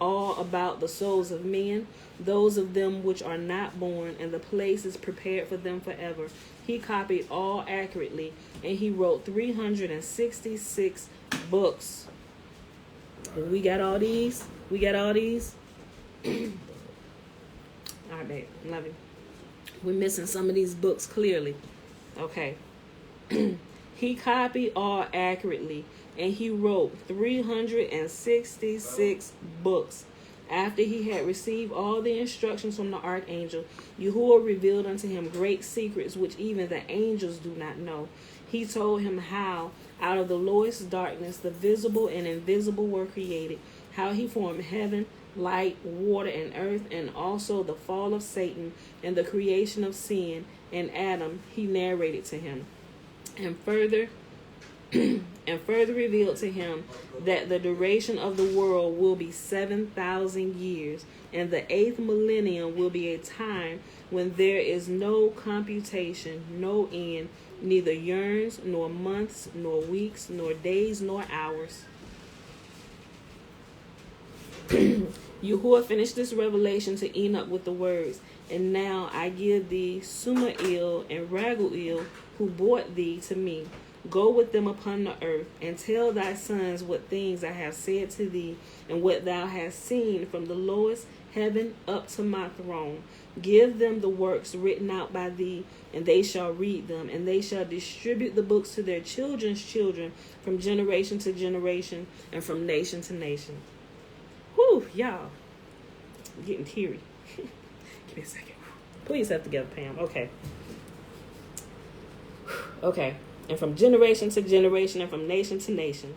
all about the souls of men, those of them which are not born, and the place is prepared for them forever. He copied all accurately, and he wrote 366 books. We got all these? We got all these? All right, babe. Love you. We're missing some of these books clearly. Okay. He copied all accurately, and he wrote 366 books. After he had received all the instructions from the archangel, Yahuwah revealed unto him great secrets which even the angels do not know. He told him how out of the lowest darkness the visible and invisible were created, how he formed heaven, light, water, and earth, and also the fall of Satan and the creation of sin and Adam. He narrated to him, and further revealed to him that the duration of the world will be 7,000 years, and the 8th millennium will be a time when there is no computation, no end, neither years, nor months, nor weeks, nor days, nor hours. Yahuwah finished this revelation to Enoch with the words, and now I give thee Sumael and Raguel, who brought thee to me. Go with them upon the earth, and tell thy sons what things I have said to thee, and what thou hast seen from the lowest heaven up to my throne. Give them the works written out by thee, and they shall read them, and they shall distribute the books to their children's children, from generation to generation, and from nation to nation. Whew, y'all. I'm getting teary. Give me a second. Pull yourself together, Pam. Okay. Okay. And from generation to generation, and from nation to nation.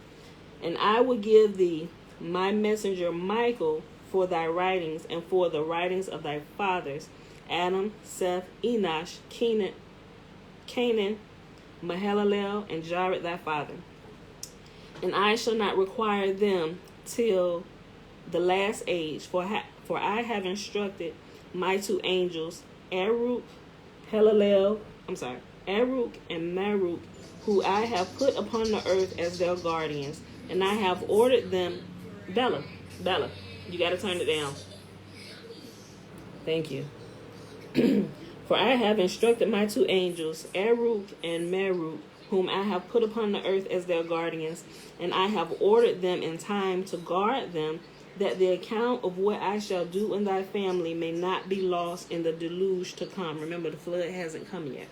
And I will give thee my messenger Michael for thy writings, and for the writings of thy fathers, Adam, Seth, Enosh, Canaan, Mahalalel, and Jared thy father. And I shall not require them till the last age, for I have instructed my 2 angels, Aruk and Maruk, who I have put upon the earth as their guardians, and I have ordered them. Bella, you got to turn it down. Thank you. For I have instructed my 2 angels, Aruk and Maruk, whom I have put upon the earth as their guardians, and I have ordered them in time to guard them, that the account of what I shall do in thy family may not be lost in the deluge to come. Remember, the flood hasn't come yet.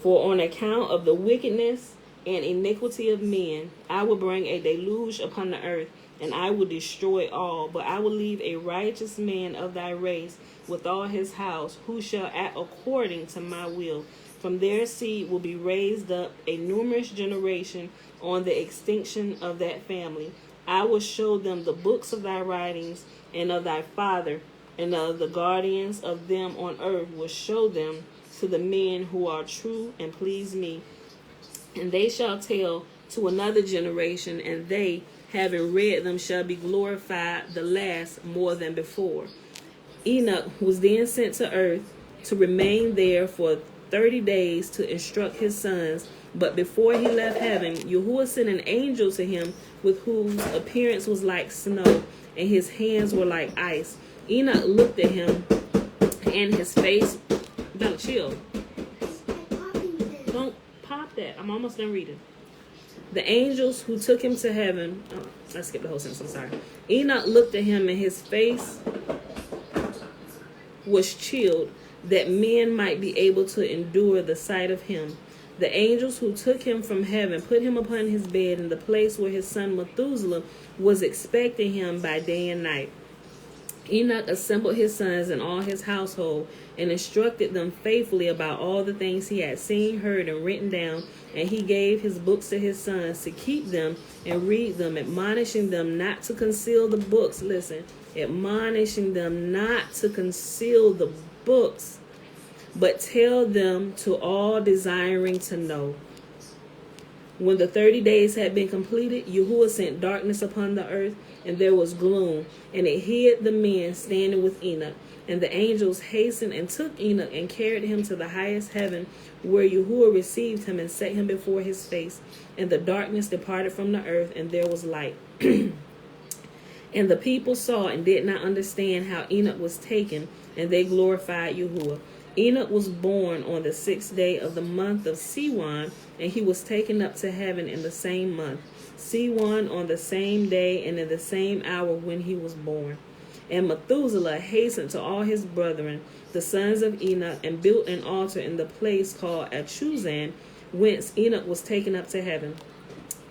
For on account of the wickedness and iniquity of men, I will bring a deluge upon the earth, and I will destroy all. But I will leave a righteous man of thy race with all his house, who shall act according to my will. From their seed will be raised up a numerous generation on the extinction of that family. I will show them the books of thy writings and of thy father, and of the guardians of them on earth will show them to the men who are true and please me. And they shall tell to another generation, and they, having read them, shall be glorified the last more than before. Enoch was then sent to earth to remain there for 30 days to instruct his sons. But before he left heaven, Yahuwah sent an angel to him, with whose appearance was like snow, and his hands were like ice. Enoch looked at him, and his face... Bella, chill. Don't pop that. I'm almost done reading. The angels who took him to heaven... Oh, let's skip the whole sentence. I'm sorry. Enoch looked at him, and his face was chilled, that men might be able to endure the sight of him. The angels who took him from heaven put him upon his bed in the place where his son Methuselah was expecting him by day and night. Enoch assembled his sons and all his household, and instructed them faithfully about all the things he had seen, heard, and written down. And he gave his books to his sons to keep them and read them, admonishing them not to conceal the books. Listen, admonishing them not to conceal the books, but tell them to all desiring to know. When the 30 days had been completed, Yahuwah sent darkness upon the earth, and there was gloom, and it hid the men standing with Enoch. And the angels hastened and took Enoch and carried him to the highest heaven, where Yahuwah received him and set him before his face. And the darkness departed from the earth, and there was light. And the people saw and did not understand how Enoch was taken, and they glorified Yahuwah. Enoch was born on the 6th day of the month of Siwan, and he was taken up to heaven in the same month. Siwan on the same day and in the same hour when he was born. And Methuselah hastened to all his brethren, the sons of Enoch, and built an altar in the place called Achuzan, whence Enoch was taken up to heaven.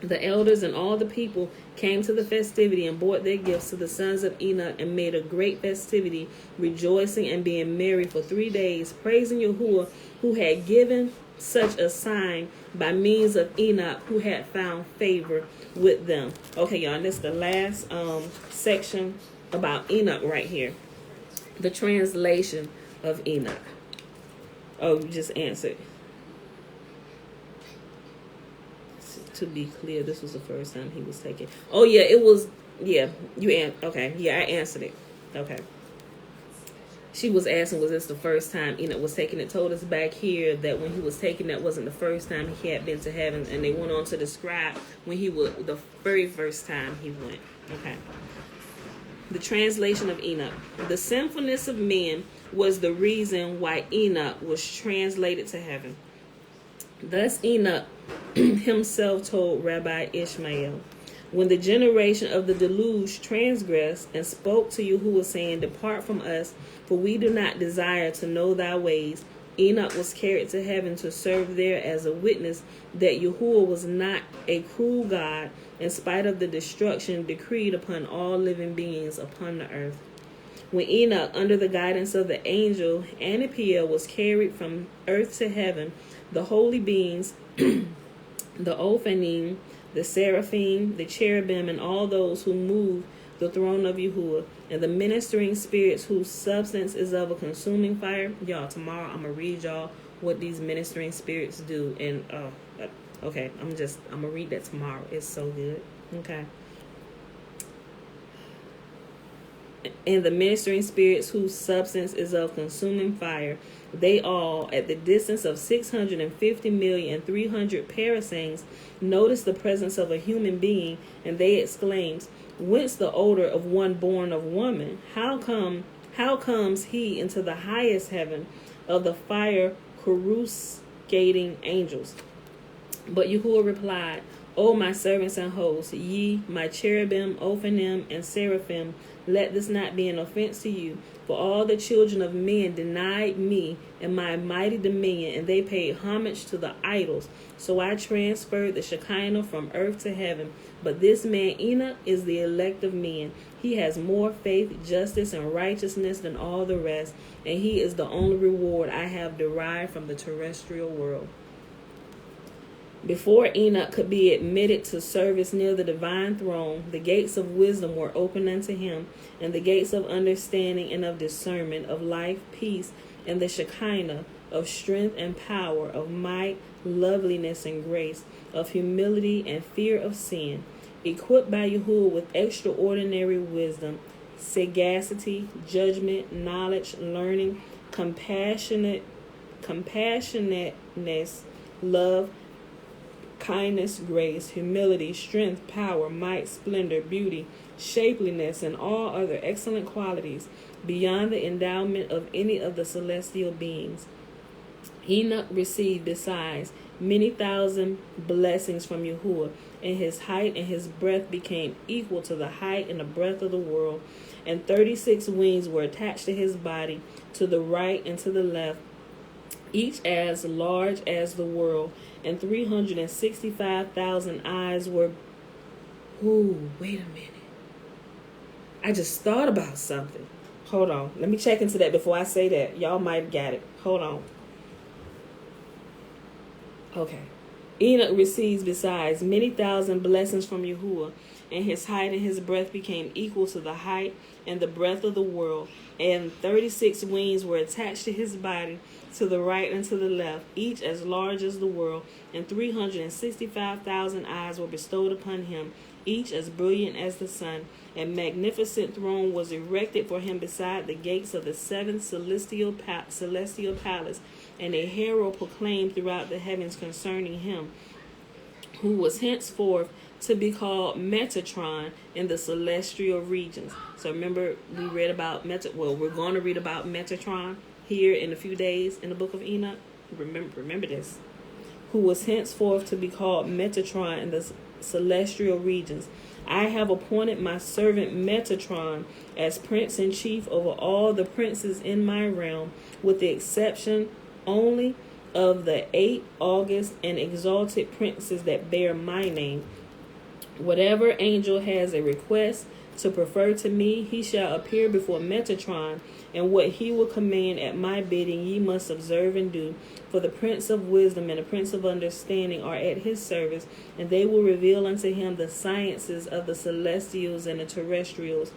The elders and all the people came to the festivity and brought their gifts to the sons of Enoch and made a great festivity, rejoicing and being merry for 3 days, praising Yahuwah, who had given such a sign by means of Enoch, who had found favor with them. Okay, y'all, and this is the last section about Enoch right here. The translation of Enoch. Oh, you just answered. To be clear, this was the first time he was taken. Oh, yeah, it was. Yeah, okay, yeah, I answered it. Okay. She was asking, was this the first time Enoch was taken? It told us back here that when he was taken, that wasn't the first time he had been to heaven. And they went on to describe when he was, the very first time he went. Okay. The translation of Enoch. The sinfulness of men was the reason why Enoch was translated to heaven. Thus Enoch himself told Rabbi Ishmael, when the generation of the deluge transgressed and spoke to Yahuwah, saying, depart from us, for we do not desire to know thy ways, Enoch was carried to heaven to serve there as a witness that Yahuwah was not a cruel God, in spite of the destruction decreed upon all living beings upon the earth. When Enoch, under the guidance of the angel Anipiel, was carried from earth to heaven, the holy beings, the Ophanim, the seraphim, the cherubim, and all those who move the throne of Yahuwah, and the ministering spirits whose substance is of a consuming fire. Y'all, tomorrow I'm going to read y'all what these ministering spirits do. And, okay, I'm going to read that tomorrow. It's so good. Okay. And the ministering spirits whose substance is of consuming fire, they all, at the distance of 650,300,000 parasangs, noticed the presence of a human being, and they exclaimed, whence the odor of one born of woman? How comes he into the highest heaven of the fire coruscating angels? But Yahuwah replied, O my servants and hosts, ye, my cherubim, Ophanim, and seraphim, let this not be an offense to you. For all the children of men denied me and my mighty dominion, and they paid homage to the idols. So I transferred the Shekinah from earth to heaven. But this man Enoch is the elect of men. He has more faith, justice, and righteousness than all the rest, and he is the only reward I have derived from the terrestrial world. Before Enoch could be admitted to service near the divine throne, the gates of wisdom were opened unto him, and the gates of understanding and of discernment, of life, peace, and the Shekinah, of strength and power, of might, loveliness, and grace, of humility and fear of sin, equipped by Yahuwah with extraordinary wisdom, sagacity, judgment, knowledge, learning, compassionateness, love, kindness, grace, humility, strength, power, might, splendor, beauty, shapeliness, and all other excellent qualities beyond the endowment of any of the celestial beings. Enoch received besides many thousand blessings from Yahuwah, and his height and his breadth became equal to the height and the breadth of the world, and 36 wings were attached to his body, to the right and to the left, each as large as the world, and 365,000 eyes were... Ooh, wait a minute. I just thought about something. Hold on. Let me check into that before I say that. Y'all might have got it. Hold on. Okay. Enoch receives besides many thousand blessings from Yahuwah, and his height and his breadth became equal to the height and the breadth of the world, and 36 wings were attached to his body, to the right and to the left, each as large as the world, and 365,000 eyes were bestowed upon him, each as brilliant as the sun. A magnificent throne was erected for him beside the gates of the seventh celestial palace, and a herald proclaimed throughout the heavens concerning him, who was henceforth to be called Metatron in the celestial regions. So remember, we read about we're going to read about Metatron here in a few days in the Book of Enoch. Remember this. Who was henceforth to be called Metatron in the celestial regions. I have appointed my servant Metatron as prince in chief over all the princes in my realm, with the exception only of the 8 august and exalted princes that bear my name. Whatever angel has a request to prefer to me, he shall appear before Metatron, and what he will command at my bidding ye must observe and do. For the Prince of Wisdom and the Prince of Understanding are at his service, and they will reveal unto him the sciences of the celestials and the terrestrials,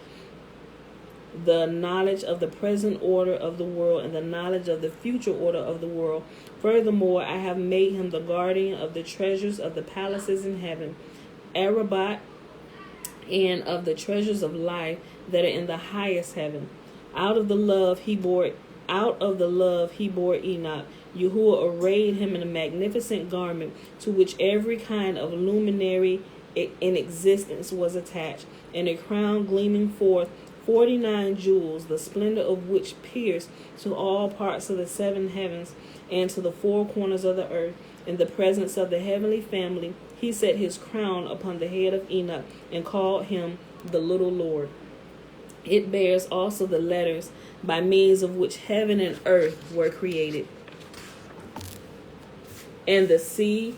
the knowledge of the present order of the world, and the knowledge of the future order of the world. Furthermore, I have made him the guardian of the treasures of the palaces in heaven, Arabat, and of the treasures of life that are in the highest heaven. Out of the love he bore Enoch. Yahuwah arrayed him in a magnificent garment, to which every kind of luminary in existence was attached, and a crown gleaming forth 49 jewels, the splendor of which pierced to all parts of the 7 heavens and to the 4 corners of the earth. In the presence of the heavenly family, he set his crown upon the head of Enoch and called him the Little Lord. It bears also the letters by means of which heaven and earth were created, and the seas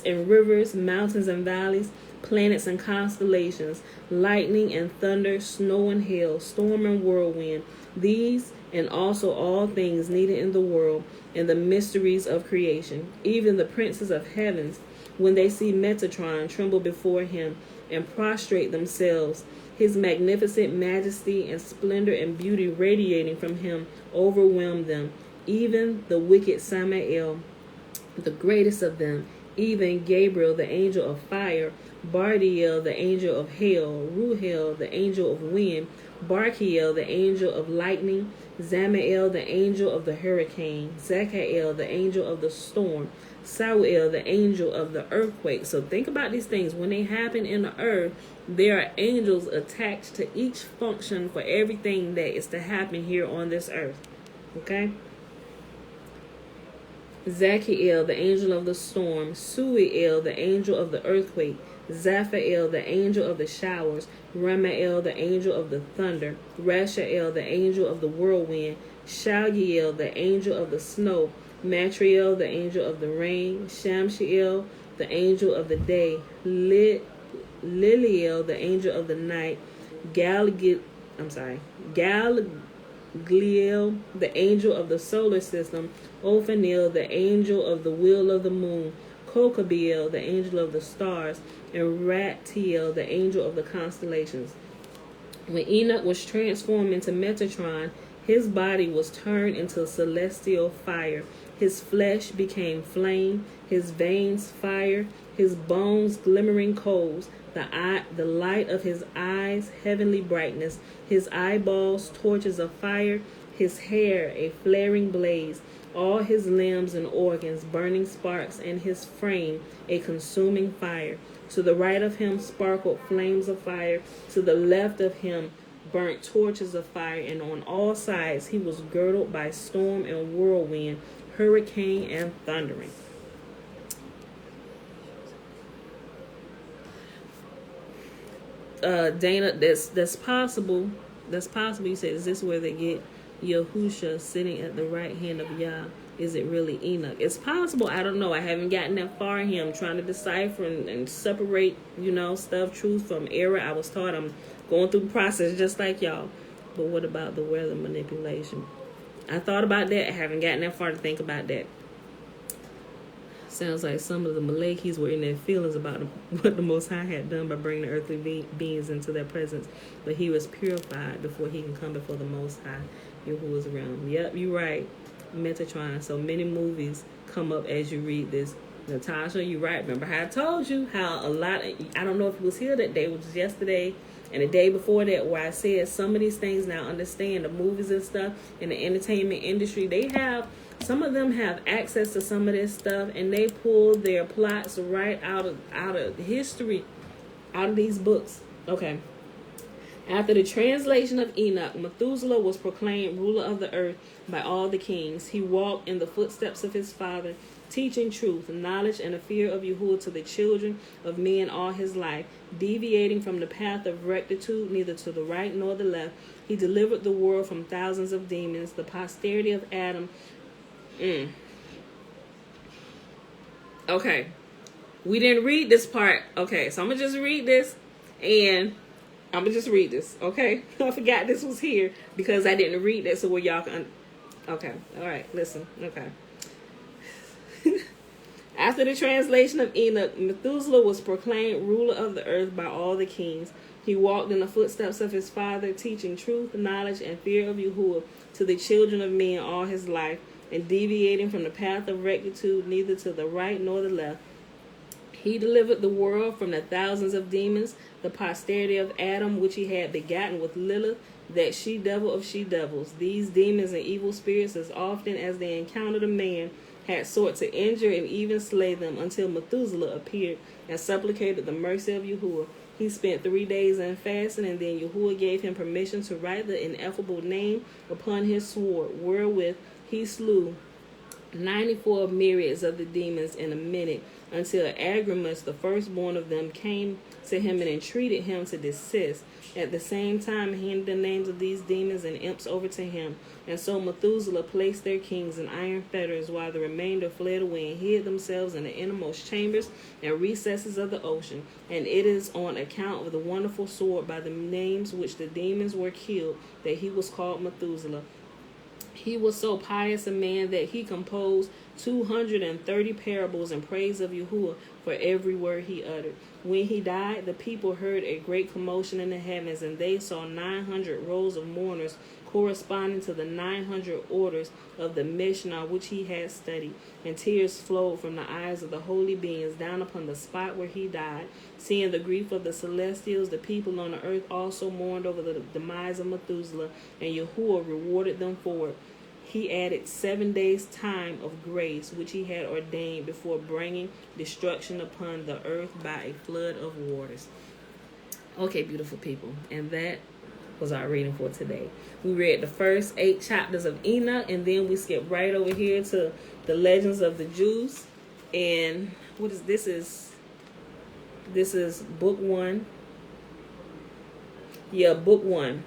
and rivers, mountains and valleys, planets and constellations, lightning and thunder, snow and hail, storm and whirlwind, these and also all things needed in the world, and the mysteries of creation. Even the princes of heavens, when they see Metatron, tremble before him and prostrate themselves. His magnificent majesty and splendor and beauty radiating from him overwhelmed them. Even the wicked Samael, the greatest of them, even Gabriel, the angel of fire, Bardiel, the angel of hail, Ruhel, the angel of wind, Barkiel, the angel of lightning, Zamael, the angel of the hurricane, Zakael, the angel of the storm, Sauel, the angel of the earthquake. So think about these things. When they happen in the earth, there are angels attached to each function for everything that is to happen here on this earth. Okay? Zachiel, the angel of the storm, Suiel, the angel of the earthquake, Zaphael, the angel of the showers, Ramael, the angel of the thunder, Rashael, the angel of the whirlwind, Shaliel, the angel of the snow, Matriel, the angel of the rain, Shamshiel, the angel of the day, Liliel, the angel of the night, Galgliel, the angel of the solar system, Ophaniel, the angel of the wheel of the moon, Kokabiel, the angel of the stars, and Ratiel, the angel of the constellations. When Enoch was transformed into Metatron, his body was turned into celestial fire. His flesh became flame, his veins fire, his bones glimmering coals, the light of his eyes heavenly brightness, his eyeballs torches of fire, his hair a flaring blaze, all his limbs and organs burning sparks, and his frame a consuming fire. To the right of him sparkled flames of fire, to the left of him burnt torches of fire, and on all sides he was girdled by storm and whirlwind, hurricane and thundering. Dana, that's possible. That's possible. You said, is this where they get Yahusha sitting at the right hand of Yah? Is it really Enoch? It's possible. I don't know. I haven't gotten that far here. I'm trying to decipher and separate, stuff, truth from error. I was taught I'm going through the process just like y'all. But what about the weather manipulation? I thought about that. I haven't gotten that far to think about that. Sounds like some of the Malakis were in their feelings about what the Most High had done by bringing the earthly beings into their presence. But he was purified before he can come before the Most High, Yahuwah's realm. Yep, you're right. Metatron. So many movies come up as you read this. Natasha, you're right. Remember how I told you how a lot of, I don't know if it was here that day, it was yesterday and the day before that, where I said some of these things now understand the movies and stuff in the entertainment industry. They have, some of them have access to some of this stuff, and they pull their plots right out of history, out of these books. Okay. After the translation of Enoch, Methuselah was proclaimed ruler of the earth by all the kings. He walked in the footsteps of his father, teaching truth, knowledge, and a fear of Yahuwah to the children of men all his life, deviating from the path of rectitude, neither to the right nor the left. He delivered the world from thousands of demons, the posterity of Adam. Okay. We didn't read this part. Okay, so I'm going to just read this, and I'm going to just read this, okay? I forgot this was here because I didn't read that, so where y'all can... Okay, all right, listen, okay. After the translation of Enoch, Methuselah was proclaimed ruler of the earth by all the kings. He walked in the footsteps of his father, teaching truth, knowledge, and fear of Yahuwah to the children of men all his life, and deviating from the path of rectitude, neither to the right nor the left. He delivered the world from the thousands of demons, the posterity of Adam, which he had begotten with Lilith, that she-devil of she-devils. These demons and evil spirits, as often as they encountered a man, had sought to injure and even slay them, until Methuselah appeared and supplicated the mercy of Yahuwah. He spent 3 days in fasting, and then Yahuwah gave him permission to write the ineffable name upon his sword, wherewith he slew 94 myriads of the demons in a minute, until Agrimus, the firstborn of them, came to him and entreated him to desist. At the same time, handed the names of these demons and imps over to him. And so Methuselah placed their kings in iron fetters, while the remainder fled away and hid themselves in the innermost chambers and recesses of the ocean. And it is on account of the wonderful sword by the names which the demons were killed that he was called Methuselah. He was so pious a man that he composed 230 parables in praise of Yahuwah for every word he uttered. When he died, the people heard a great commotion in the heavens, and they saw 900 rows of mourners corresponding to the 900 orders of the Mishnah which he had studied, and tears flowed from the eyes of the holy beings down upon the spot where he died. Seeing the grief of the celestials, the people on the earth also mourned over the demise of Methuselah, and Yahuwah rewarded them for it. He added 7 days' time of grace, which he had ordained before bringing destruction upon the earth by a flood of waters. Okay, beautiful people, and that was our reading for today. We read the first 8 chapters of Enoch, and then we skipped right over here to the Legends of the Jews. And what is this? This is book 1. Yeah, book 1,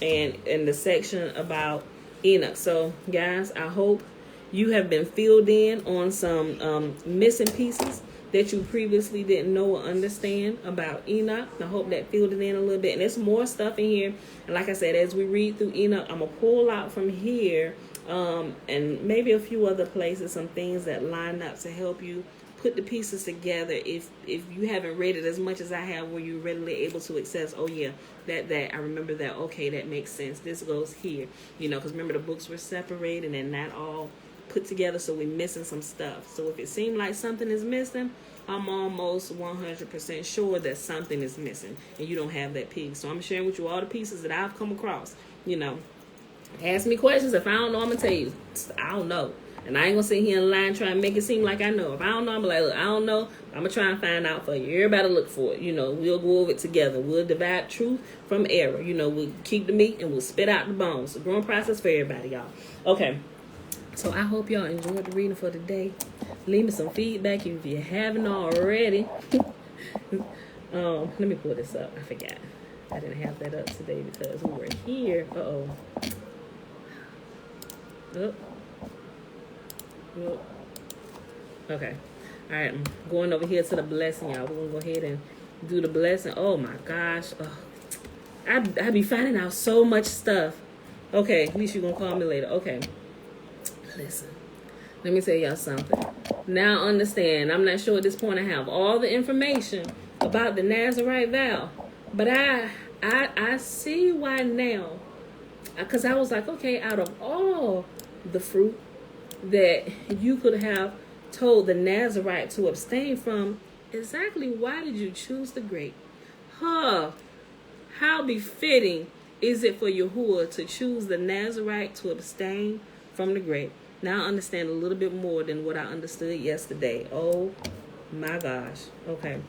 and in the section about Enoch. So, guys, I hope you have been filled in on some missing pieces that you previously didn't know or understand about Enoch. I hope that filled it in a little bit. And there's more stuff in here. And like I said, as we read through Enoch, I'm going to pull out from here and maybe a few other places, some things that line up to help you put the pieces together if you haven't read it as much as I have, where you're readily able to access, oh yeah, that I remember that, okay, that makes sense, this goes here, because remember the books were separated and not all put together, so we're missing some stuff. So if it seemed like something is missing, I'm almost 100% sure that something is missing and you don't have that piece. So I'm sharing with you all the pieces that I've come across. Ask me questions. If I don't know, I'm gonna tell you I don't know. And I ain't gonna sit here in line try and make it seem like I know. If I don't know, I'm like, look, I don't know. I'm gonna try and find out for you. Everybody look for it. We'll go over it together. We'll divide truth from error. We'll keep the meat and we'll spit out the bones. It's a growing process for everybody, y'all. Okay. So I hope y'all enjoyed the reading for today. Leave me some feedback if you haven't already. Let me pull this up. I forgot. I didn't have that up today because we were here. Uh-oh. Okay. All right. I'm going over here to the blessing, y'all. We're going to go ahead and do the blessing. Oh, my gosh. I be finding out so much stuff. Okay. At least you're going to call me later. Okay. Listen. Let me tell y'all something. Now understand, I'm not sure at this point I have all the information about the Nazarite vow. But I see why now. Because I was like, okay, out of all the fruit, that you could have told the Nazarite to abstain from, exactly why did you choose the grape? How befitting is it for Yahuwah to choose the Nazarite to abstain from the grape? Now I understand a little bit more than what I understood yesterday. Oh my gosh. Okay.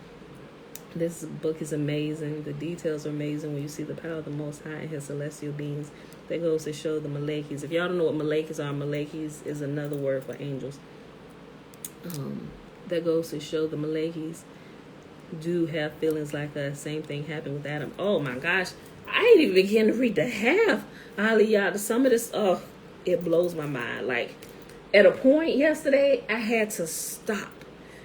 This book is amazing. The details are amazing when you see the power of the Most High and his celestial beings. That goes to show the Malakis. If y'all don't know what Malakis are, Malakis is another word for angels. That goes to show the Malakis do have feelings like us. Same thing happened with Adam. Oh my gosh. I ain't even begin to read the half. Aliyah, some of this, it blows my mind. Like, at a point yesterday, I had to stop.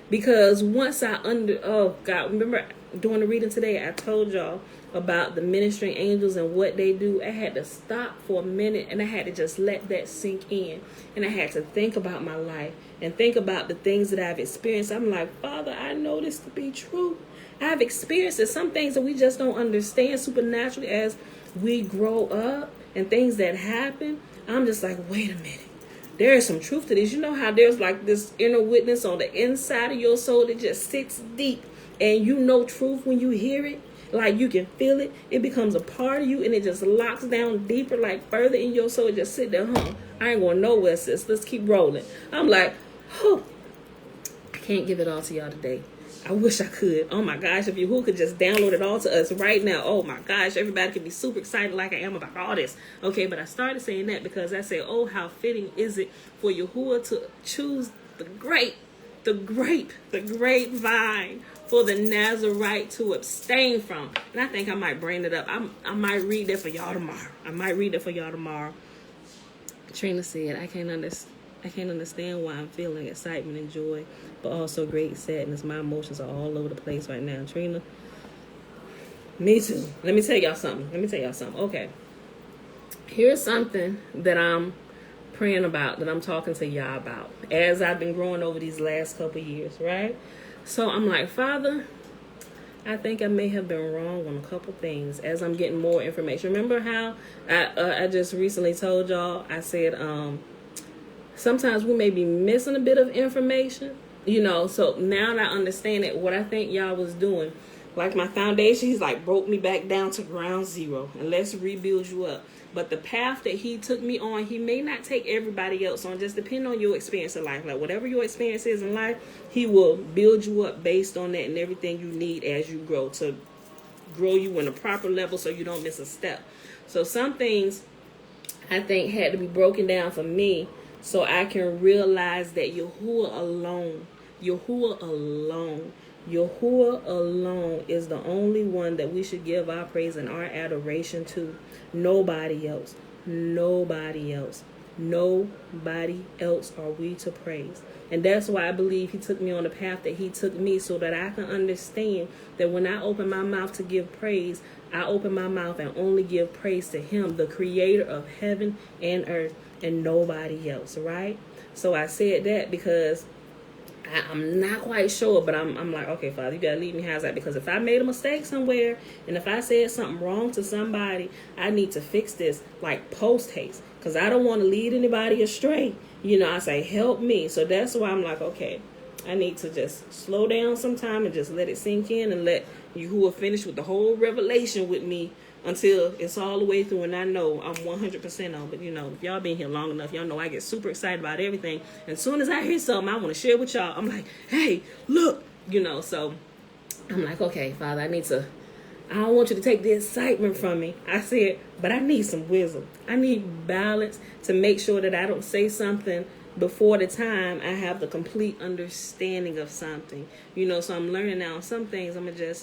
Because once remember during the reading today, I told y'all about the ministering angels and what they do. I had to stop for a minute and I had to just let that sink in. And I had to think about my life and think about the things that I've experienced. I'm like, Father, I know this to be true. I've experienced it. Some things that we just don't understand supernaturally as we grow up and things that happen. I'm just like, wait a minute. There is some truth to this. You know how there's like this inner witness on the inside of your soul that just sits deep and you know truth when you hear it? Like you can feel it. It becomes a part of you and it just locks down deeper, like further in your soul. Just sit there, I ain't going nowhere, sis. Let's keep rolling. I'm like, I can't give it all to y'all today. I wish I could. Oh my gosh, if Yahuwah could just download it all to us right now. Oh my gosh, everybody could be super excited like I am about all this. Okay, but I started saying that because I said, oh, how fitting is it for Yahuwah to choose the grapevine for the Nazarite to abstain from. And I think I might bring it up. I might read that for y'all tomorrow. Trina said, I can't understand why I'm feeling excitement and joy, but also great sadness. My emotions are all over the place right now. Trina, me too. Let me tell y'all something. Okay. Here's something that I'm praying about, that I'm talking to y'all about as I've been growing over these last couple years, right? So I'm like, Father, I think I may have been wrong on a couple things as I'm getting more information. Remember how I just recently told y'all, I said, sometimes we may be missing a bit of information, so now that I understand it, what I think y'all was doing, like my foundation, he's like broke me back down to ground zero and let's rebuild you up. But the path that he took me on, he may not take everybody else on, just depending on your experience in life. Like whatever your experience is in life, he will build you up based on that and everything you need as you grow, to grow you in a proper level so you don't miss a step. So some things I think had to be broken down for me so I can realize that Yahuwah alone is the only one that we should give our praise and our adoration to. Nobody else are we to praise. And that's why I believe he took me on the path that he took me, so that I can understand that when I open my mouth to give praise, I open my mouth and only give praise to him, the creator of heaven and earth, and nobody else, right? So I said that because I'm not quite sure, but I'm like, okay, Father, you got to lead me how's that? Because if I made a mistake somewhere and if I said something wrong to somebody, I need to fix this like post haste, because I don't want to lead anybody astray. I say, help me. So that's why I'm like, okay, I need to just slow down sometime and just let it sink in and let Yahuwah finish with the whole revelation with me until it's all the way through and I know I'm 100% on. But, if y'all been here long enough, y'all know I get super excited about everything. And as soon as I hear something I want to share with y'all, I'm like, hey, look, so I'm like, okay, Father, I don't want you to take the excitement from me. I said, but I need some wisdom. I need balance to make sure that I don't say something before the time I have the complete understanding of something. So I'm learning now some things I'm going to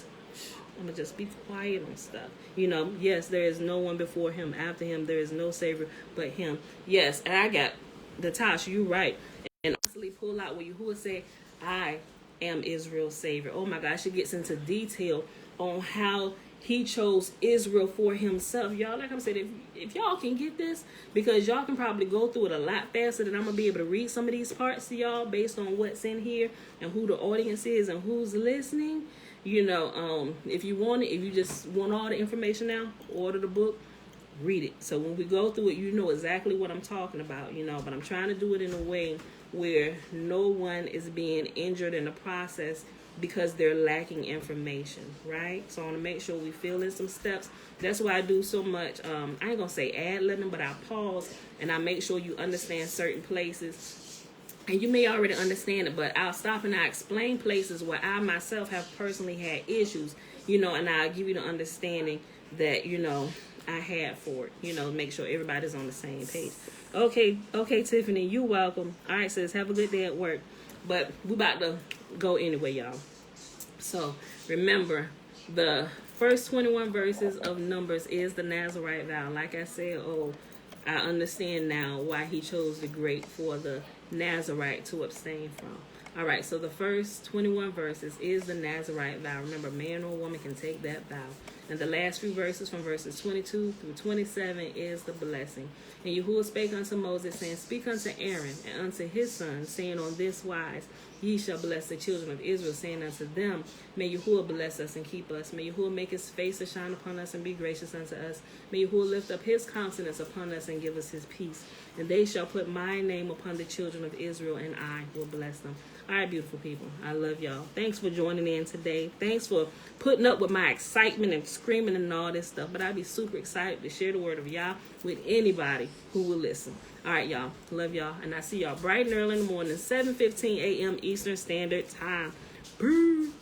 just be quiet on stuff. Yes, there is no one before him. After him, there is no savior but him. Yes, and I got Natasha, you right. And honestly, pull out what Yahuwah said, I am Israel's savior. Oh my gosh, it gets into detail on how he chose Israel for himself. Y'all, like I said, if y'all can get this, because y'all can probably go through it a lot faster than I'm going to be able to read some of these parts to y'all based on what's in here and who the audience is and who's listening. If you want it, if you just want all the information now, order the book. read it. So when we go through it, you know exactly what I'm talking about, but I'm trying to do it in a way where no one is being injured in the process because they're lacking information, right? So I want to make sure we fill in some steps. That's why I do so much, I ain't going to say ad-libbing, but I pause and I make sure you understand certain places. And you may already understand it, but I'll stop and I explain places where I myself have personally had issues, and I'll give you the understanding that, I had for it, make sure everybody's on the same page. Okay, Tiffany, you're welcome. All right, sis, have a good day at work. But we about to go anyway, y'all. So remember, the first 21 verses of Numbers is the Nazarite vow. Like I said, I understand now why he chose the grape for the Nazarite to abstain from. All right, so the first 21 verses is the Nazarite vow. Remember, man or woman can take that vow. And the last few verses from verses 22 through 27 is the blessing. And Yahuwah spake unto Moses, saying, Speak unto Aaron and unto his sons, saying, On this wise ye shall bless the children of Israel, saying unto them, May Yahuwah bless us and keep us. May Yahuwah make his face to shine upon us and be gracious unto us. May Yahuwah lift up his countenance upon us and give us his peace. And they shall put my name upon the children of Israel, and I will bless them. All right, beautiful people. I love y'all. Thanks for joining in today. Thanks for putting up with my excitement and screaming and all this stuff. But I'd be super excited to share the word of y'all with anybody who will listen. All right, y'all. Love y'all. And I see y'all bright and early in the morning, 7:15 a.m. Eastern Standard Time. Peace.